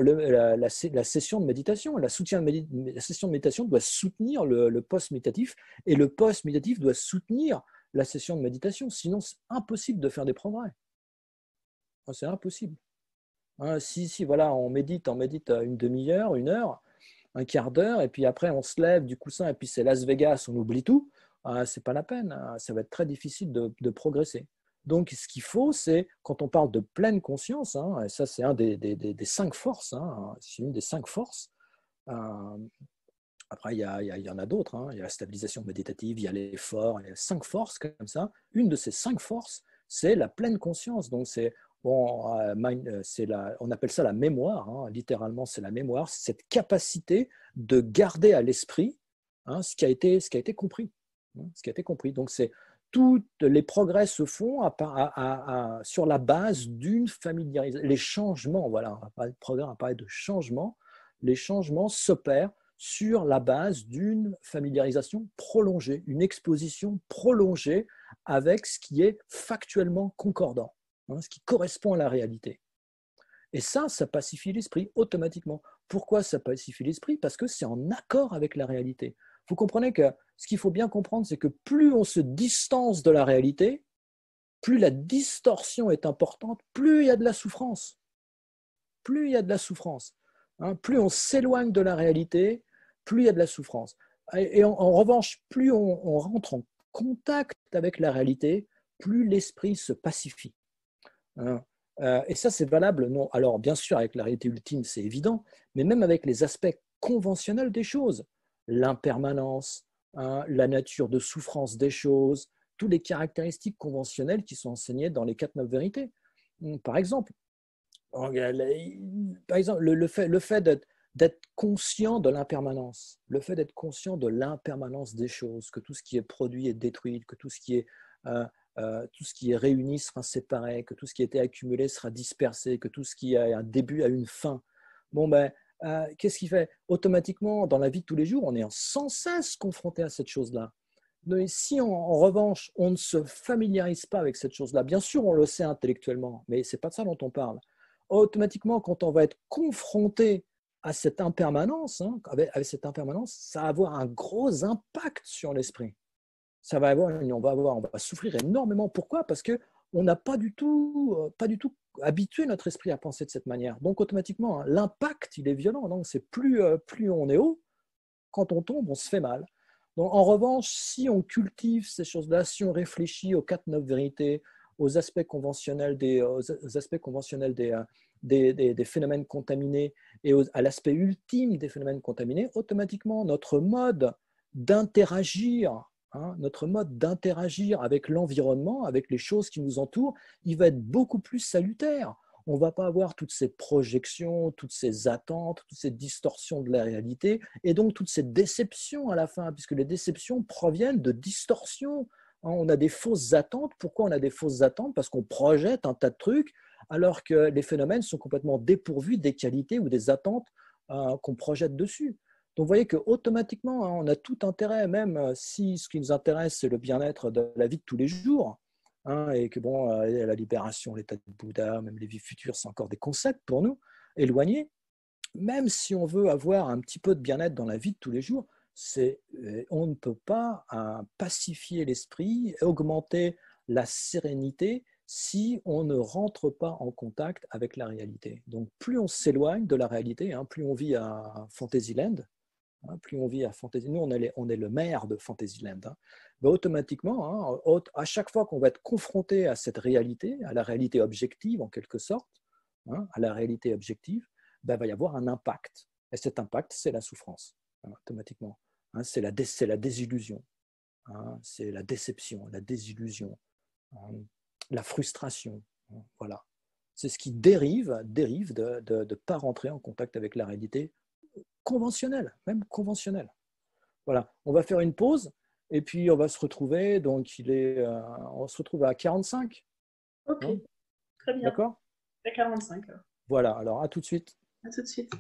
la session de méditation. La session de méditation doit soutenir le post-méditatif et le post-méditatif doit soutenir la session de méditation. Sinon, c'est impossible de faire des progrès. C'est impossible. Si voilà, on médite une demi-heure, une heure, un quart d'heure, et puis après on se lève du coussin, et puis c'est Las Vegas, on oublie tout, c'est pas la peine, ça va être très difficile de progresser. Donc ce qu'il faut, c'est, quand on parle de pleine conscience, et ça c'est un des 5 forces, c'est une des 5 forces, après il y en a d'autres, il y a la stabilisation méditative, il y a l'effort, il y a 5 forces comme ça. Une de ces 5 forces, c'est la pleine conscience, donc c'est... Bon, on appelle ça la mémoire, littéralement c'est la mémoire, c'est cette capacité de garder à l'esprit ce qui a été compris. Donc tous les progrès se font sur la base d'une familiarisation. Les changements, voilà, on va parler de progrès, on va parler de changements. Les changements s'opèrent sur la base d'une familiarisation prolongée, une exposition prolongée avec ce qui est factuellement concordant. Ce qui correspond à la réalité. Et ça pacifie l'esprit automatiquement. Pourquoi ça pacifie l'esprit? Parce que c'est en accord avec la réalité. Vous comprenez que ce qu'il faut bien comprendre, c'est que plus on se distance de la réalité, plus la distorsion est importante, plus il y a de la souffrance. Plus il y a de la souffrance. Plus on s'éloigne de la réalité, plus il y a de la souffrance. Et en revanche, plus on rentre en contact avec la réalité, plus l'esprit se pacifie. Et ça, c'est valable, non. Alors, bien sûr, avec la réalité ultime, c'est évident, mais même avec les aspects conventionnels des choses, l'impermanence, la nature de souffrance des choses, toutes les caractéristiques conventionnelles qui sont enseignées dans les 4 9 vérités. Par exemple, le fait d'être conscient de l'impermanence, des choses, que tout ce qui est produit est détruit, que tout ce qui est réuni sera séparé, que tout ce qui a été accumulé sera dispersé, que tout ce qui a un début a une fin. Qu'est-ce qu'il fait? Automatiquement, dans la vie de tous les jours, on est sans cesse confronté à cette chose-là. Mais si en revanche, on ne se familiarise pas avec cette chose-là, bien sûr, on le sait intellectuellement, mais ce n'est pas de ça dont on parle. Automatiquement, quand on va être confronté à cette impermanence, avec cette impermanence, ça va avoir un gros impact sur l'esprit. On va souffrir énormément. Pourquoi? Parce qu'on n'a pas du tout habitué notre esprit à penser de cette manière. Donc automatiquement, l'impact, il est violent. Donc c'est plus on est haut, quand on tombe, on se fait mal. Donc, en revanche, si on cultive ces choses-là, si on réfléchit aux 4 9 vérités, aux aspects conventionnels des phénomènes contaminés et à l'aspect ultime des phénomènes contaminés, automatiquement, notre mode d'interagir hein, notre mode d'interagir avec l'environnement, avec les choses qui nous entourent, il va être beaucoup plus salutaire. On ne va pas avoir toutes ces projections, toutes ces attentes, toutes ces distorsions de la réalité, et donc toutes ces déceptions à la fin, puisque les déceptions proviennent de distorsions. On a des fausses attentes. Pourquoi on a des fausses attentes? Parce qu'on projette un tas de trucs, alors que les phénomènes sont complètement dépourvus des qualités ou des attentes qu'on projette dessus. Donc vous voyez qu'automatiquement, on a tout intérêt, même si ce qui nous intéresse, c'est le bien-être de la vie de tous les jours, et que bon, la libération, l'état de Bouddha, même les vies futures, c'est encore des concepts pour nous, éloignés. Même si on veut avoir un petit peu de bien-être dans la vie de tous les jours, on ne peut pas pacifier l'esprit, augmenter la sérénité si on ne rentre pas en contact avec la réalité. Donc plus on s'éloigne de la réalité, plus on vit à Fantasyland, plus on vit à Fantasyland, nous on est le maire de Fantasyland, mais automatiquement, à chaque fois qu'on va être confronté à cette réalité, à la réalité objective en quelque sorte, à la réalité objective, il va y avoir un impact. Et cet impact, c'est la souffrance, automatiquement. C'est la désillusion, c'est la déception, la désillusion, la frustration. Voilà. C'est ce qui dérive de ne pas rentrer en contact avec la réalité conventionnelle, même conventionnelle. Voilà. On va faire une pause et puis on va se retrouver. Donc, on se retrouve à 45. Ok, très bien. D'accord? À 45. Voilà. Alors, à tout de suite. À tout de suite.